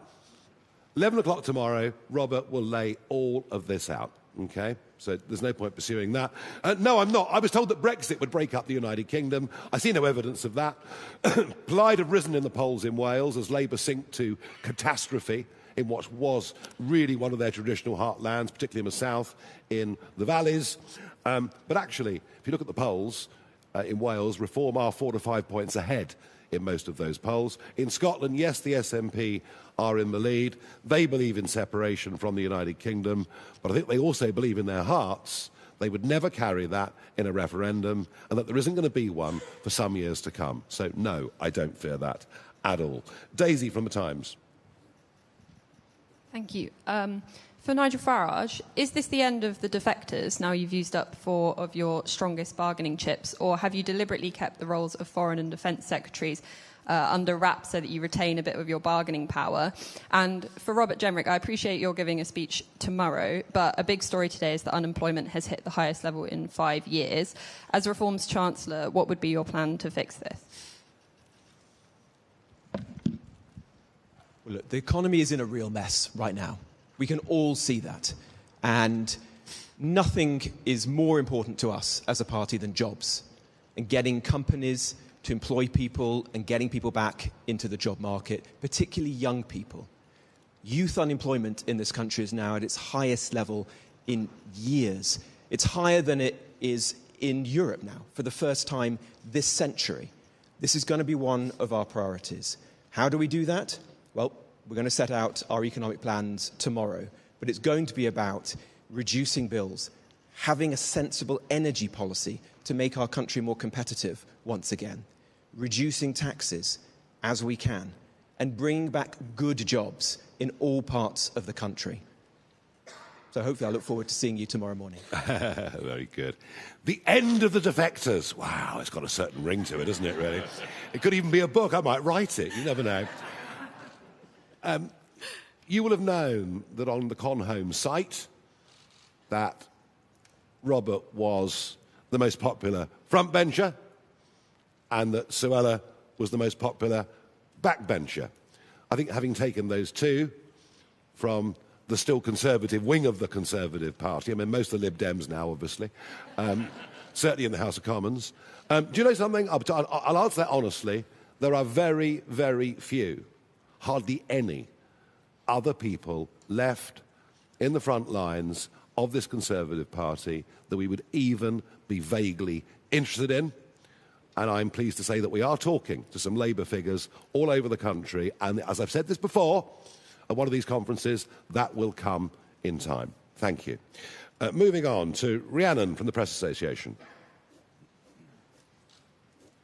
11 o'clock tomorrow, Robert will lay all of this out, okay? So there's no point pursuing that. No, I'm not. I was told that Brexit would break up the United Kingdom. I see no evidence of that. Plaid have risen in the polls in Wales as Labour sink to catastrophe in what was really one of their traditional heartlands, particularly in the south, in the valleys. But actually, if you look at the polls in Wales, Reform are 4 to 5 points ahead in most of those polls. In Scotland, yes, the SNP are in the lead. They believe in separation from the United Kingdom, but I think they also believe in their hearts they would never carry that in a referendum, and that there isn't going to be one for some years to come. So, no, I don't fear that at all. Daisy from The Times. Thank you. For Nigel Farage, is this the end of the defectors now you've used up 4 of your strongest bargaining chips, or have you deliberately kept the roles of Foreign and Defence Secretaries under wraps so that you retain a bit of your bargaining power? And for Robert Jenrick, I appreciate you're giving a speech tomorrow, but a big story today is that unemployment has hit the highest level in 5 years. As Reform's Chancellor, what would be your plan to fix this? Well, look, the economy is in a real mess right now. We can all see that. And nothing is more important to us as a party than jobs and getting companies to employ people and getting people back into the job market, particularly young people. Youth unemployment in this country is now at its highest level in years. It's higher than it is in Europe now for the first time this century. This is going to be one of our priorities. How do we do that? Well, we're going to set out our economic plans tomorrow, but it's going to be about reducing bills, having a sensible energy policy to make our country more competitive once again, reducing taxes as we can, and bringing back good jobs in all parts of the country. So hopefully I look forward to seeing you tomorrow morning. Very good. The end of the defectors. Wow, it's got a certain ring to it, isn't it, really? It could even be a book. I might write it. You never know. You will have known that on the Conhome site that Robert was the most popular frontbencher and that Suella was the most popular backbencher. I think having taken those two, from the still Conservative wing of the Conservative Party. I mean, most of the Lib Dems now, obviously, certainly in the House of Commons. Do you know something? I'll answer that honestly. There are very, very few, hardly any, other people left in the front lines of this Conservative Party that we would even be vaguely interested in. And I'm pleased to say that we are talking to some Labour figures all over the country. And as I've said this before, at one of these conferences, that will come in time. Thank you. Moving on to Rhiannon from the Press Association.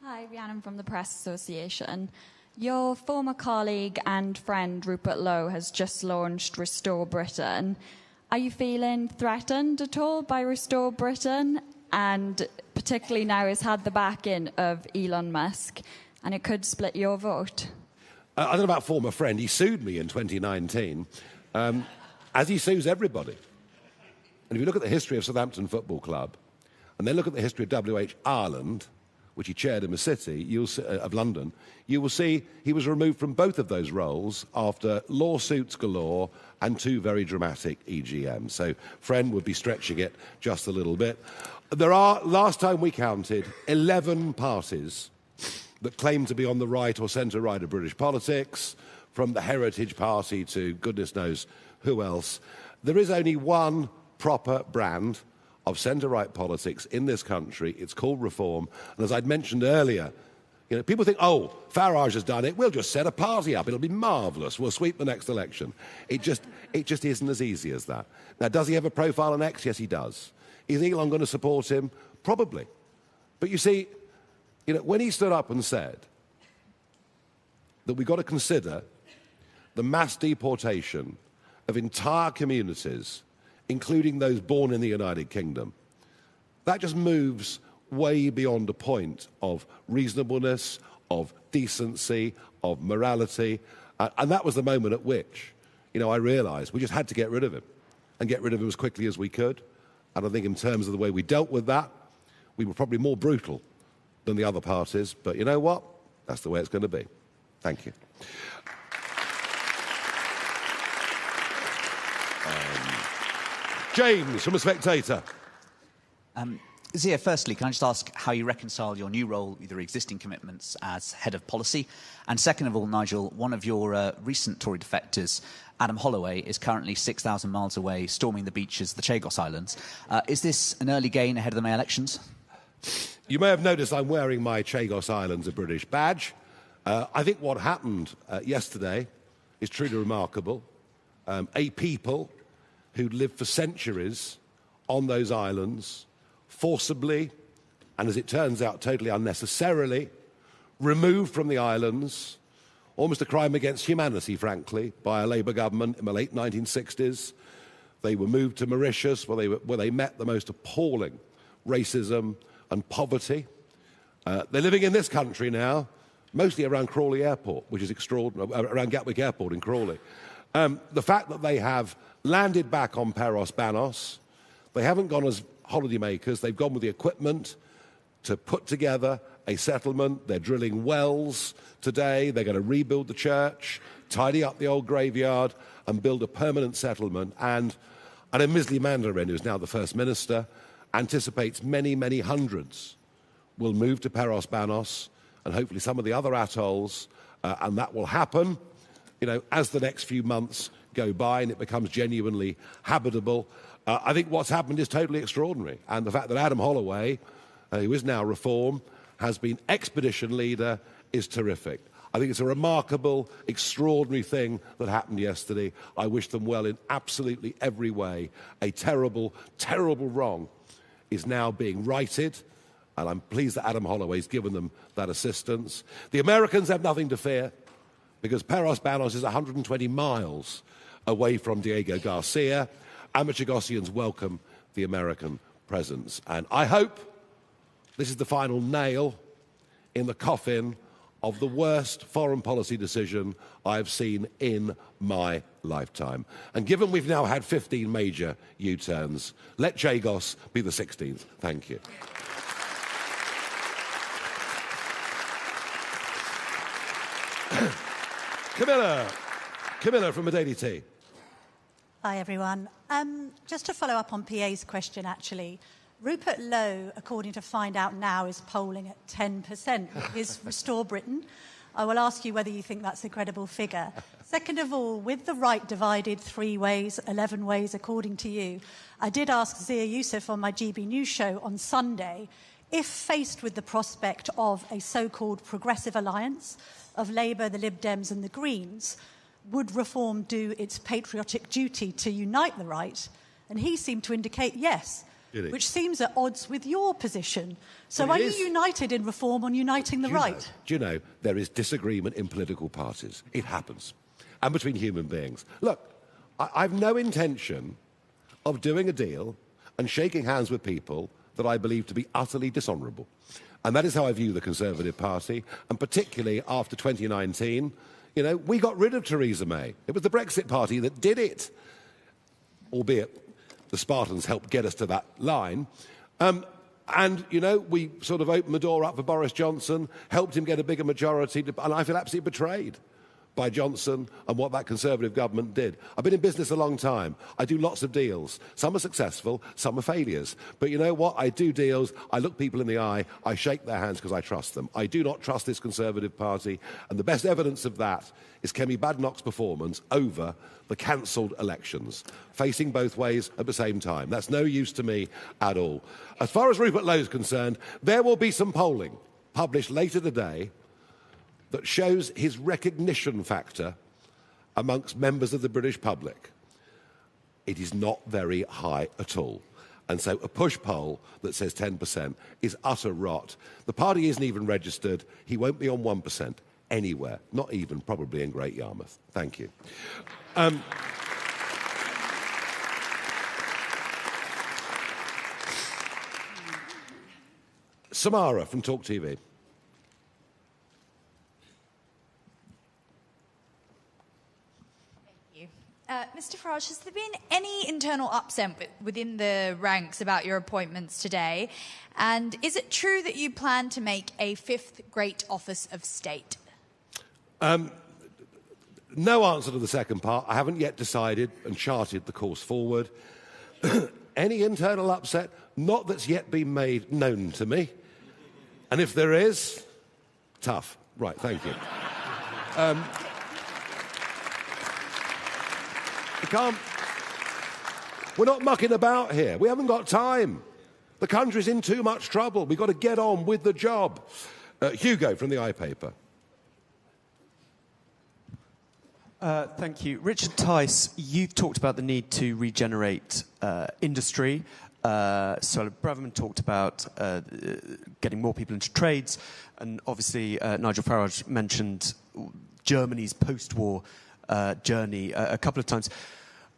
Hi, Rhiannon from the Press Association. Your former colleague and friend Rupert Lowe has just launched Restore Britain. Are you feeling threatened at all by Restore Britain? And particularly now he's had the backing of Elon Musk, and it could split your vote. I don't know about former friend. He sued me in 2019, as he sues everybody. And if you look at the history of Southampton Football Club, and then look at the history of W.H. Ireland, which he chaired in the city of London, you will see he was removed from both of those roles after lawsuits galore and 2 very dramatic EGMs. So friend would be stretching it just a little bit. There are, last time we counted, 11 parties that claim to be on the right or centre-right of British politics, from the Heritage Party to goodness knows who else. There is only one proper brand of centre-right politics in this country. It's called Reform. And as I'd mentioned earlier, you know, people think, oh, Farage has done it. We'll just set a party up. It'll be marvellous. We'll sweep the next election. It just isn't as easy as that. Now, does he have a profile on X? Yes, he does. Is Elon going to support him? Probably. But you see, you know, when he stood up and said that we've got to consider the mass deportation of entire communities, including those born in the United Kingdom, that just moves way beyond a point of reasonableness, of decency, of morality. And that was the moment at which, you know, I realised we just had to get rid of him, and get rid of him as quickly as we could. And I think in terms of the way we dealt with that, we were probably more brutal than the other parties. But you know what? That's the way it's going to be. Thank you. James from A Spectator. Zia, firstly, can I just ask how you reconcile your new role with your existing commitments as head of policy? And second of all, Nigel, one of your recent Tory defectors, Adam Holloway, is currently 6,000 miles away storming the beaches of the Chagos Islands. Is this an early gain ahead of the May elections? You may have noticed I'm wearing my Chagos Islands a British badge. I think what happened yesterday is truly remarkable. A people who'd lived for centuries on those islands, forcibly, and as it turns out, totally unnecessarily, removed from the islands, almost a crime against humanity, frankly, by a Labour government in the late 1960s. They were moved to Mauritius, where they met the most appalling racism and poverty. They're living in this country now, mostly around Crawley Airport, which is extraordinary, around Gatwick Airport in Crawley. The fact that they have landed back on Paros Banos, they haven't gone as holidaymakers, they've gone with the equipment to put together a settlement. They're drilling wells today, they're going to rebuild the church, tidy up the old graveyard and build a permanent settlement. And Emisley Mandarin, who's now the First Minister, anticipates many, many hundreds will move to Paros Banos and hopefully some of the other atolls, and that will happen, you know, as the next few months go by and it becomes genuinely habitable. I think what's happened is totally extraordinary. And the fact that Adam Holloway, who is now Reform, has been expedition leader is terrific. I think it's a remarkable, extraordinary thing that happened yesterday. I wish them well in absolutely every way. A terrible, terrible wrong is now being righted, and I'm pleased that Adam Holloway's given them that assistance. The Americans have nothing to fear, because Paros Banos is 120 miles away from Diego Garcia. Amateur Gossians welcome the American presence. And I hope this is the final nail in the coffin of the worst foreign policy decision I've seen in my lifetime. And given we've now had 15 major U-turns, let Chagos be the 16th. Thank you. Camilla from the Daily Tea. Hi, everyone. Just to follow up on PA's question, actually, Rupert Lowe, according to Find Out Now, is polling at 10% with his Restore Britain. I will ask you whether you think that's a credible figure. Second of all, with the right divided 3 ways, 11 ways, according to you, I did ask Zia Yusuf on my GB News show on Sunday if faced with the prospect of a so-called progressive alliance of Labour, the Lib Dems and the Greens, would Reform do its patriotic duty to unite the right? And he seemed to indicate yes, which seems at odds with your position. So are you united in Reform on uniting the right? Do you know, there is disagreement in political parties. It happens. And between human beings. Look, I've no intention of doing a deal and shaking hands with people that I believe to be utterly dishonourable. And that is how I view the Conservative Party, and particularly after 2019. You know, we got rid of Theresa May. It was the Brexit Party that did it, albeit the Spartans helped get us to that line. And, you know, we sort of opened the door up for Boris Johnson, helped him get a bigger majority, and I feel absolutely betrayed by Johnson and what that Conservative government did. I've been in business a long time. I do lots of deals. Some are successful, some are failures. But you know what? I do deals, I look people in the eye, I shake their hands because I trust them. I do not trust this Conservative Party, and the best evidence of that is Kemi Badenoch's performance over the cancelled elections, facing both ways at the same time. That's no use to me at all. As far as Rupert Lowe is concerned, there will be some polling published later today that shows his recognition factor amongst members of the British public. It is not very high at all. And so a push poll that says 10% is utter rot. The party isn't even registered. He won't be on 1% anywhere, not even probably in Great Yarmouth. Thank you. Samara from Talk TV. Mr Farage, has there been any internal upset within the ranks about your appointments today? And is it true that you plan to make a 5th great office of state? No answer to the second part. I haven't yet decided and charted the course forward. Any internal upset? Not that's yet been made known to me. And if there is, tough. Right, thank you. We're not mucking about here. We haven't got time. The country's in too much trouble. We've got to get on with the job. Hugo from the iPaper. Thank you. Richard Tice, you've talked about the need to regenerate industry. Sola Braverman talked about getting more people into trades. And obviously, Nigel Farage mentioned Germany's post-war journey a couple of times.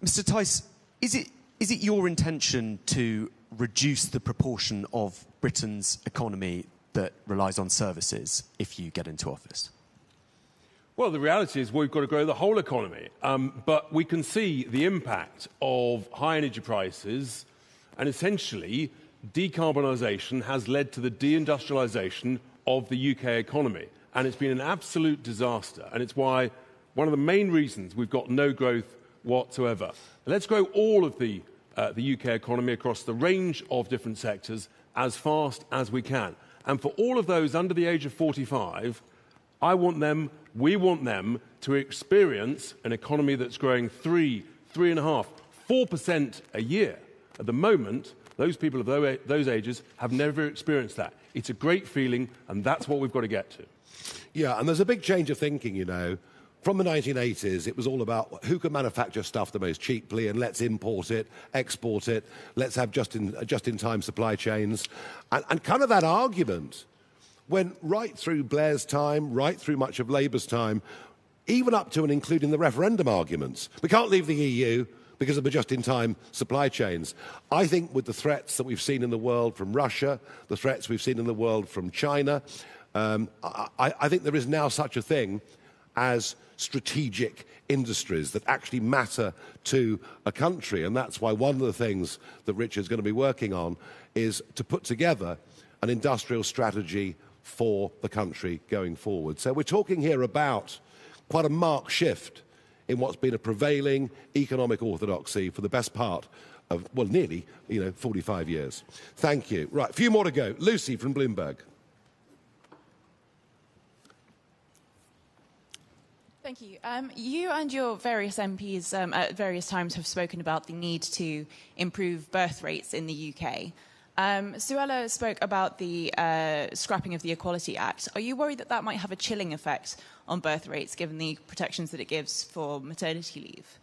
Mr. Tice, is it your intention to reduce the proportion of Britain's economy that relies on services if you get into office? Well, the reality is we've got to grow the whole economy. But we can see the impact of high energy prices, and essentially decarbonisation has led to the deindustrialisation of the UK economy. And it's been an absolute disaster. And it's why one of the main reasons we've got no growth whatsoever. Let's grow all of the UK economy across the range of different sectors as fast as we can. And for all of those under the age of 45, we want them to experience an economy that's growing 3.5%, 4% a year. At the moment, those people of those ages have never experienced that. It's a great feeling, and that's what we've got to get to. Yeah, and there's a big change of thinking, you know. From the 1980s, it was all about who can manufacture stuff the most cheaply, and let's import it, export it, let's have just-in-time supply chains. And kind of that argument went right through Blair's time, right through much of Labour's time, even up to and including the referendum arguments. We can't leave the EU because of the just-in-time supply chains. I think with the threats that we've seen in the world from Russia, the threats we've seen in the world from China, I think there is now such a thing as strategic industries that actually matter to a country. And that's why one of the things that Richard's going to be working on is to put together an industrial strategy for the country going forward. So we're talking here about quite a marked shift in what's been a prevailing economic orthodoxy for the best part of, well, nearly, 45 years. Thank you. Right, a few more to go. Lucy from Bloomberg. Thank you. You and your various MPs at various times have spoken about the need to improve birth rates in the UK. Suella spoke about the scrapping of the Equality Act. Are you worried that that might have a chilling effect on birth rates, given the protections that it gives for maternity leave?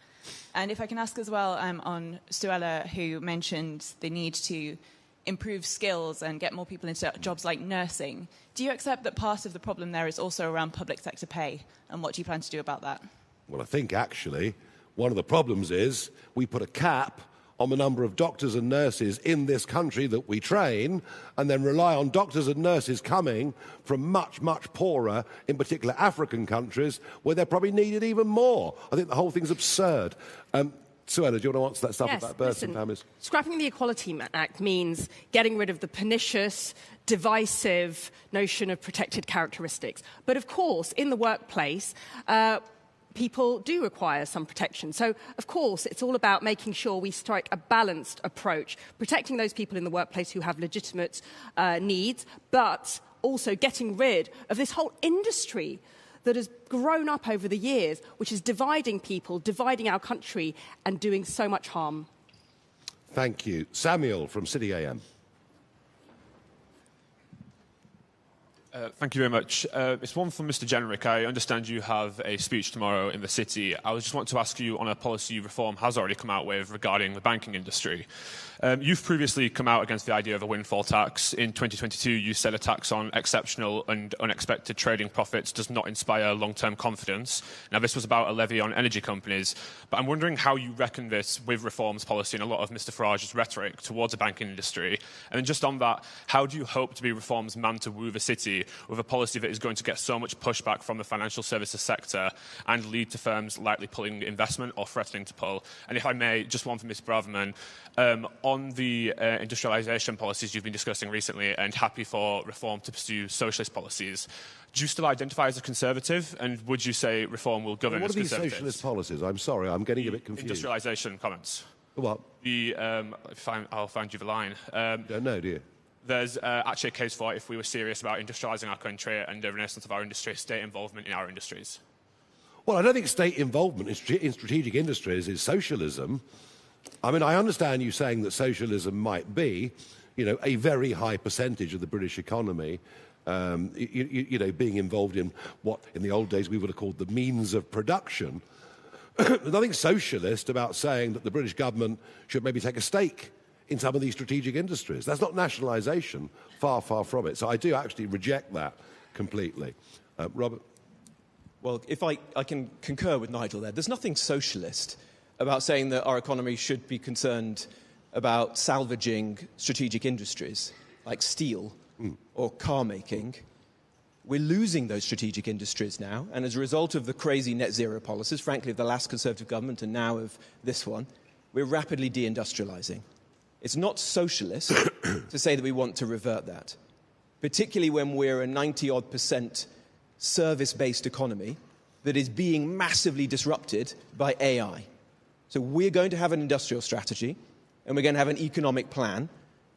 And if I can ask as well on Suella, who mentioned the need to improve skills and get more people into jobs like nursing, do you accept that part of the problem there is also around public sector pay? And what do you plan to do about that? Well, I think actually one of the problems is we put a cap on the number of doctors and nurses in this country that we train, and then rely on doctors and nurses coming from much, much poorer, in particular African countries, where they're probably needed even more. I think the whole thing's absurd. Suella, do you want to answer that stuff about births and families? Scrapping the Equality Act means getting rid of the pernicious, divisive notion of protected characteristics. But of course, in the workplace, people do require some protection. So, of course, it's all about making sure we strike a balanced approach, protecting those people in the workplace who have legitimate needs, but also getting rid of this whole industry that has grown up over the years, which is dividing people, dividing our country, and doing so much harm. Thank you. Samuel from City AM. Thank you very much. It's one from Mr. Jenrick. I understand you have a speech tomorrow in the City. I just want to ask you on a policy reform has already come out with regarding the banking industry. You've previously come out against the idea of a windfall tax. In 2022, you said a tax on exceptional and unexpected trading profits does not inspire long-term confidence. Now, this was about a levy on energy companies, but I'm wondering how you reckon this with reforms policy and a lot of Mr. Farage's rhetoric towards the banking industry. And just on that, how do you hope to be reforms man to woo the City with a policy that is going to get so much pushback from the financial services sector and lead to firms likely pulling investment or threatening to pull? And if I may, just one for Ms. Braverman. On the industrialisation policies you've been discussing recently and happy for reform to pursue socialist policies, do you still identify as a conservative? And would you say reform will govern What as are these conservatives? socialist policies? I'm sorry, I'm getting a bit confused. Industrialisation comments. What? I'll find you the line. Don't know, do you? There's actually a case for if we were serious about industrialising our country and the renaissance of our industry, state involvement in our industries. Well, I don't think state involvement in strategic industries is socialism. I mean, I understand you saying that socialism might be, a very high percentage of the British economy, being involved in what in the old days we would have called the means of production. There's nothing socialist about saying that the British government should maybe take a stake in some of these strategic industries. That's not nationalisation, far, far from it. So I do actually reject that completely. Robert? Well, if I can concur with Nigel there, there's nothing socialist about saying that our economy should be concerned about salvaging strategic industries like steel or car making. We're losing those strategic industries now, and as a result of the crazy net zero policies, frankly, of the last Conservative government and now of this one, we're rapidly deindustrialising. It's not socialist to say that we want to revert that, particularly when we're a 90-odd% service-based economy that is being massively disrupted by AI. So we're going to have an industrial strategy, and we're going to have an economic plan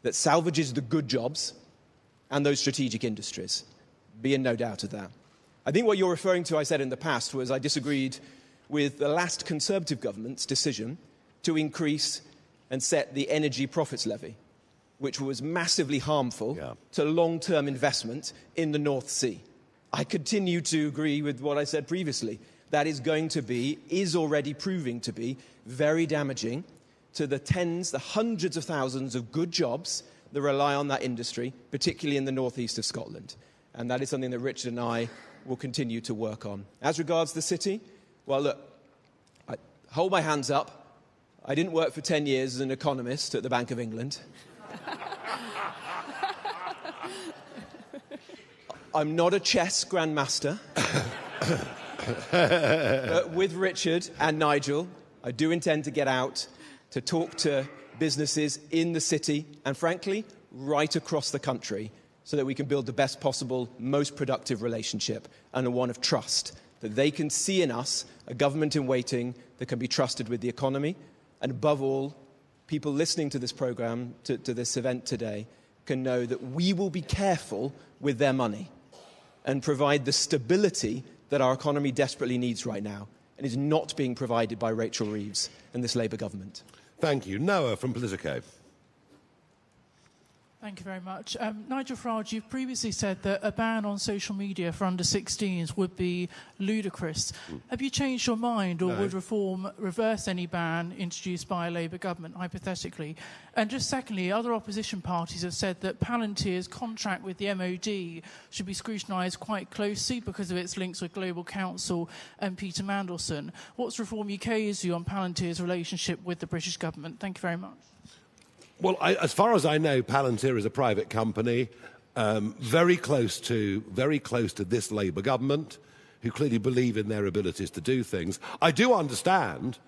that salvages the good jobs and those strategic industries. Be in no doubt of that. I think what you're referring to, I said in the past, was I disagreed with the last Conservative government's decision to increase and set the energy profits levy, which was massively harmful to long-term investment in the North Sea. I continue to agree with what I said previously. That is already proving to be very damaging to the hundreds of thousands of good jobs that rely on that industry, particularly in the northeast of Scotland. And that is something that Richard and I will continue to work on. As regards the City, well, look, I hold my hands up. I didn't work for 10 years as an economist at the Bank of England. I'm not a chess grandmaster. But with Richard and Nigel, I do intend to get out to talk to businesses in the City and, frankly, right across the country so that we can build the best possible, most productive relationship and a one of trust, that they can see in us a government in waiting that can be trusted with the economy, and above all, people listening to this programme, to this event today, can know that we will be careful with their money and provide the stability that our economy desperately needs right now and is not being provided by Rachel Reeves and this Labour government. Thank you. Noah from Politico. Thank you very much. Nigel Farage, you've previously said that a ban on social media for under 16s would be ludicrous. Have you changed your mind, or would Reform reverse any ban introduced by a Labour government, hypothetically? And just secondly, other opposition parties have said that Palantir's contract with the MOD should be scrutinised quite closely because of its links with Global Counsel and Peter Mandelson. What's Reform UK's view on Palantir's relationship with the British government? Thank you very much. Well, as far as I know, Palantir is a private company, very close to this Labour government, who clearly believe in their abilities to do things. I do understand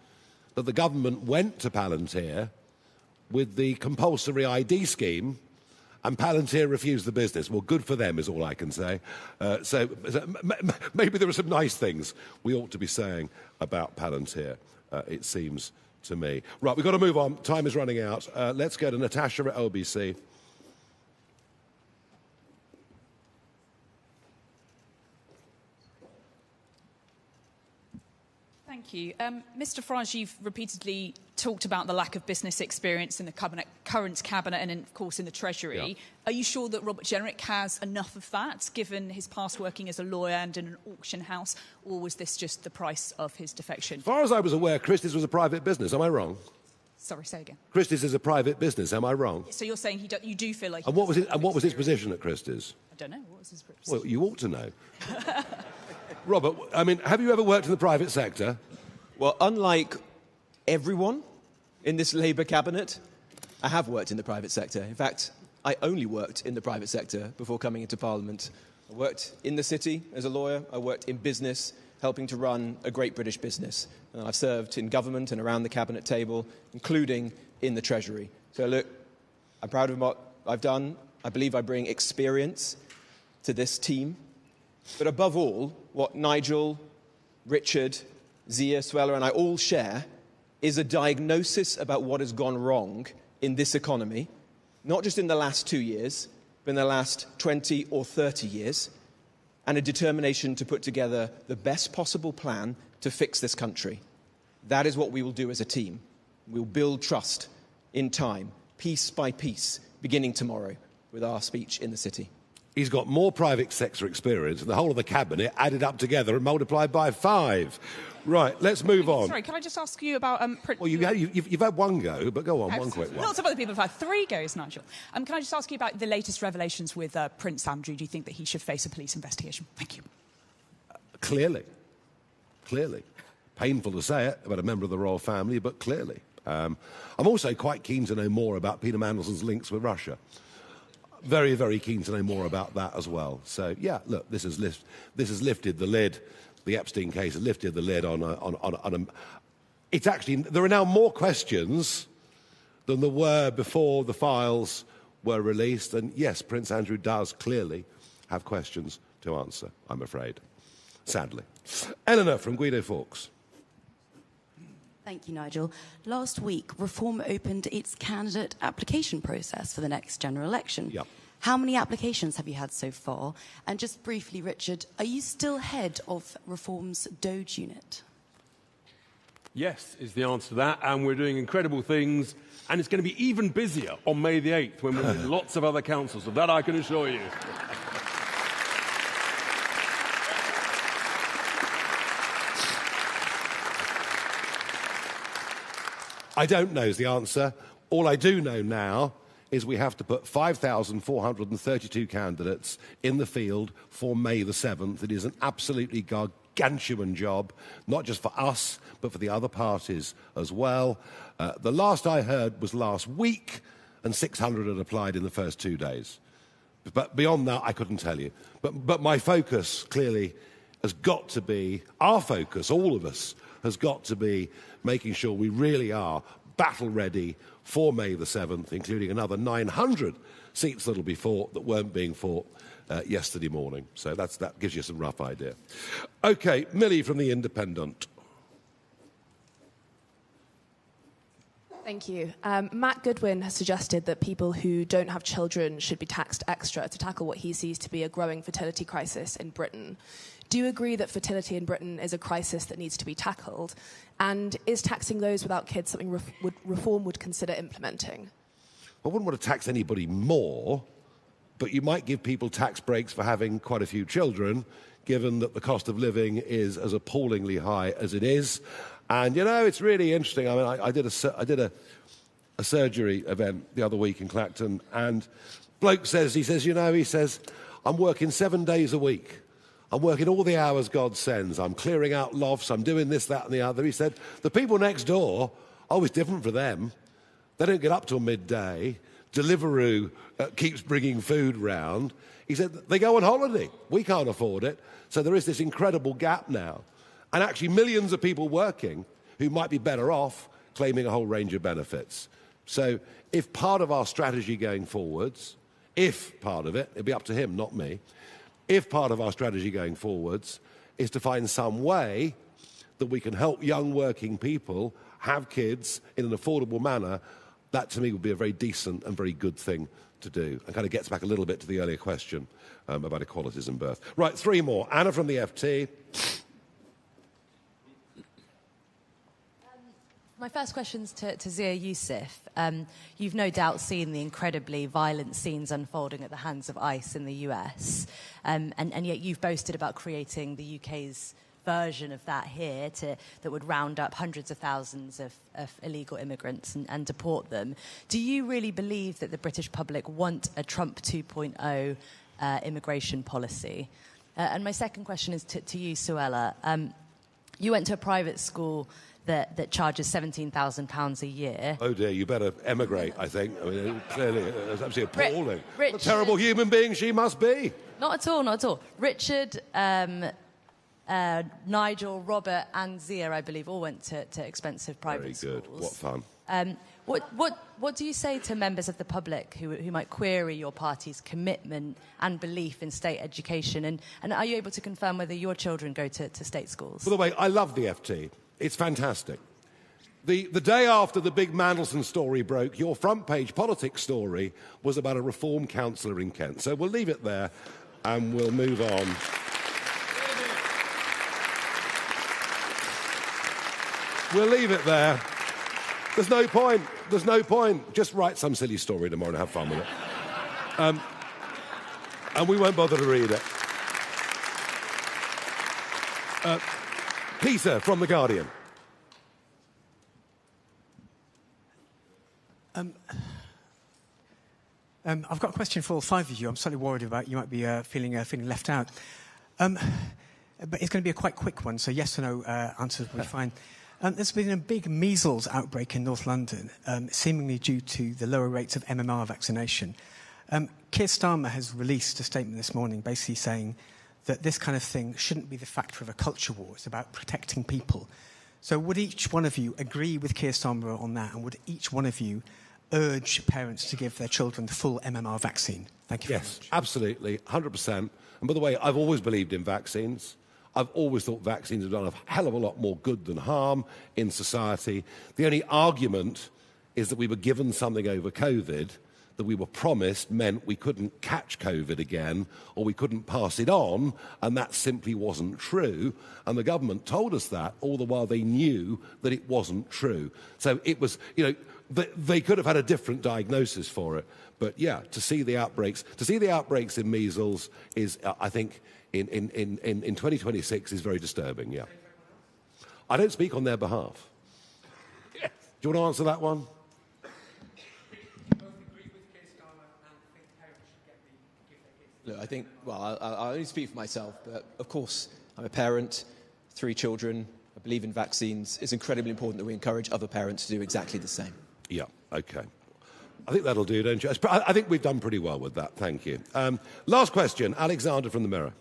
that the government went to Palantir with the compulsory ID scheme, and Palantir refused the business. Well, good for them is all I can say. So maybe there are some nice things we ought to be saying about Palantir, it seems to me. Right, we've got to move on. Time is running out. Let's go to Natasha at OBC. Thank you. Mr Farage, you've repeatedly talked about the lack of business experience in the current cabinet and, of course, in the Treasury. Yeah. Are you sure that Robert Jenrick has enough of that, given his past working as a lawyer and in an auction house, or was this just the price of his defection? As far as I was aware, Christie's was a private business. Am I wrong? Sorry, say again. Christie's is a private business. Am I wrong? So you're saying you do feel like... And what was his position at Christie's? I don't know. What was his position? Well, you ought to know. Robert, I mean, have you ever worked in the private sector? Well, unlike everyone in this Labour cabinet, I have worked in the private sector. In fact, I only worked in the private sector before coming into Parliament. I worked in the city as a lawyer. I worked in business, helping to run a great British business. And I've served in government and around the cabinet table, including in the Treasury. So look, I'm proud of what I've done. I believe I bring experience to this team. But above all, what Nigel, Richard, Zia, Suella and I all share is a diagnosis about what has gone wrong in this economy, not just in the last 2 years, but in the last 20 or 30 years, and a determination to put together the best possible plan to fix this country. That is what we will do as a team. We'll build trust in time, piece by piece, beginning tomorrow with our speech in the city. He's got more private sector experience than the whole of the cabinet added up together and multiplied by 5. Right, let's move on. Sorry, can I just ask you about... Well, you've had one go, but go on, one quick one. Lots of other people have had 3 goes, Nigel. Can I just ask you about the latest revelations with Prince Andrew? Do you think that he should face a police investigation? Thank you. Clearly. Painful to say it about a member of the royal family, but clearly. I'm also quite keen to know more about Peter Mandelson's links with Russia. Very, very keen to know more about that as well. So, yeah, look, this has lifted the lid. The Epstein case has lifted the lid on a... It's actually... There are now more questions than there were before the files were released. And, yes, Prince Andrew does clearly have questions to answer, I'm afraid. Sadly. Eleanor from Guido Fawkes. Thank you, Nigel. Last week, Reform opened its candidate application process for the next general election. Yep. How many applications have you had so far? And just briefly, Richard, are you still head of Reform's Doge unit? Yes, is the answer to that. And we're doing incredible things. And it's going to be even busier on May the 8th when we're in lots of other councils. Of that I can assure you. I don't know is the answer. All I do know now is we have to put 5,432 candidates in the field for May the 7th. It is an absolutely gargantuan job, not just for us, but for the other parties as well. The last I heard was last week, and 600 had applied in the first 2 days. But beyond that, I couldn't tell you. But my focus, clearly, has got to be, our focus, all of us, has got to be making sure we really are battle ready for May the 7th, including another 900 seats that'll be fought that weren't being fought yesterday morning. So that gives you some rough idea. OK, Millie from The Independent. Thank you. Matt Goodwin has suggested that people who don't have children should be taxed extra to tackle what he sees to be a growing fertility crisis in Britain. Do you agree that fertility in Britain is a crisis that needs to be tackled? And is taxing those without kids something Reform would consider implementing? I wouldn't want to tax anybody more, but you might give people tax breaks for having quite a few children, given that the cost of living is as appallingly high as it is. And, you know, it's really interesting. I mean, I did a surgery event the other week in Clacton, and bloke says, he says, I'm working 7 days a week. I'm working all the hours God sends. I'm clearing out lofts. I'm doing this, that, and the other. He said, the people next door, it's different for them. They don't get up till midday. Deliveroo keeps bringing food round. He said, they go on holiday. We can't afford it. So there is this incredible gap now. And actually millions of people working who might be better off claiming a whole range of benefits. So if part of our strategy going forwards, if part of it, it'll be up to him, not me, if part of our strategy going forwards is to find some way that we can help young working people have kids in an affordable manner, that to me would be a very decent and very good thing to do, and kind of gets back a little bit to the earlier question about equalities in birth. Right, 3 more. Anna from the FT. My first question's to Zia Yusuf. You've no doubt seen the incredibly violent scenes unfolding at the hands of ICE in the US, and yet you've boasted about creating the UK's version of that here that would round up hundreds of thousands of illegal immigrants and deport them. Do you really believe that the British public want a Trump 2.0 immigration policy? And my second question is to you, Suella. You went to a private school that charges £17,000 a year. Oh dear, you better emigrate, I think. I mean, clearly, it's absolutely appalling. Richard, what a terrible human being she must be. Not at all, not at all. Richard, Nigel, Robert and Zia, I believe, all went to expensive private schools. Very good. What fun. What do you say to members of the public who might query your party's commitment and belief in state education? And are you able to confirm whether your children go to state schools? By the way, I love the FT. It's fantastic. The day after the big Mandelson story broke, your front-page politics story was about a Reform councillor in Kent. So we'll leave it there and we'll move on. We'll leave it there. There's no point. There's no point. Just write some silly story tomorrow and have fun with it. And we won't bother to read it. Peter from The Guardian. I've got a question for all 5 of you. I'm slightly worried about you might be feeling left out. But it's going to be a quite quick one, so yes or no answers will be fine. There's been a big measles outbreak in North London, seemingly due to the lower rates of MMR vaccination. Keir Starmer has released a statement this morning basically saying that this kind of thing shouldn't be the factor of a culture war. It's about protecting people. So would each one of you agree with Keir Starmer on that, and would each one of you urge parents to give their children the full MMR vaccine? Thank you very much. Yes, absolutely, 100%. And by the way, I've always believed in vaccines. I've always thought vaccines have done a hell of a lot more good than harm in society. The only argument is that we were given something over COVID that we were promised meant we couldn't catch COVID again or we couldn't pass it on, and that simply wasn't true. And the government told us that, all the while they knew that it wasn't true. So it was, they could have had a different diagnosis for it. But yeah, to see the outbreaks in measles is, I think, in 2026 is very disturbing, yeah. I don't speak on their behalf. Yes. Do you want to answer that one? Look, I think, well, I'll only speak for myself, but of course, I'm a parent, 3 children, I believe in vaccines. It's incredibly important that we encourage other parents to do exactly the same. Yeah, OK. I think that'll do, don't you? I think we've done pretty well with that, thank you. Last question, Alexander from the Mirror.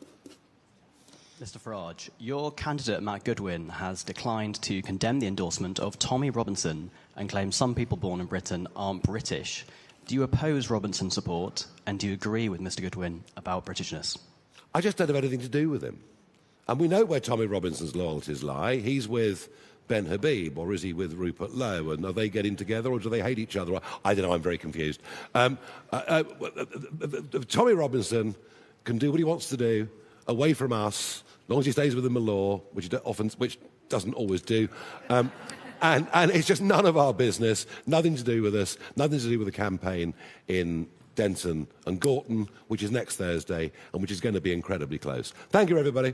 Mr. Farage, your candidate, Matt Goodwin, has declined to condemn the endorsement of Tommy Robinson and claims some people born in Britain aren't British. Do you oppose Robinson's support, and do you agree with Mr. Goodwin about Britishness? I just don't have anything to do with him. And we know where Tommy Robinson's loyalties lie. He's with Ben Habib, or is he with Rupert Lowe? And are they getting together, or do they hate each other? I don't know, I'm very confused. Tommy Robinson can do what he wants to do, away from us, as long as he stays within the law, which doesn't always do. And it's just none of our business, nothing to do with us, nothing to do with the campaign in Denton and Gorton, which is next Thursday, and which is going to be incredibly close. Thank you, everybody.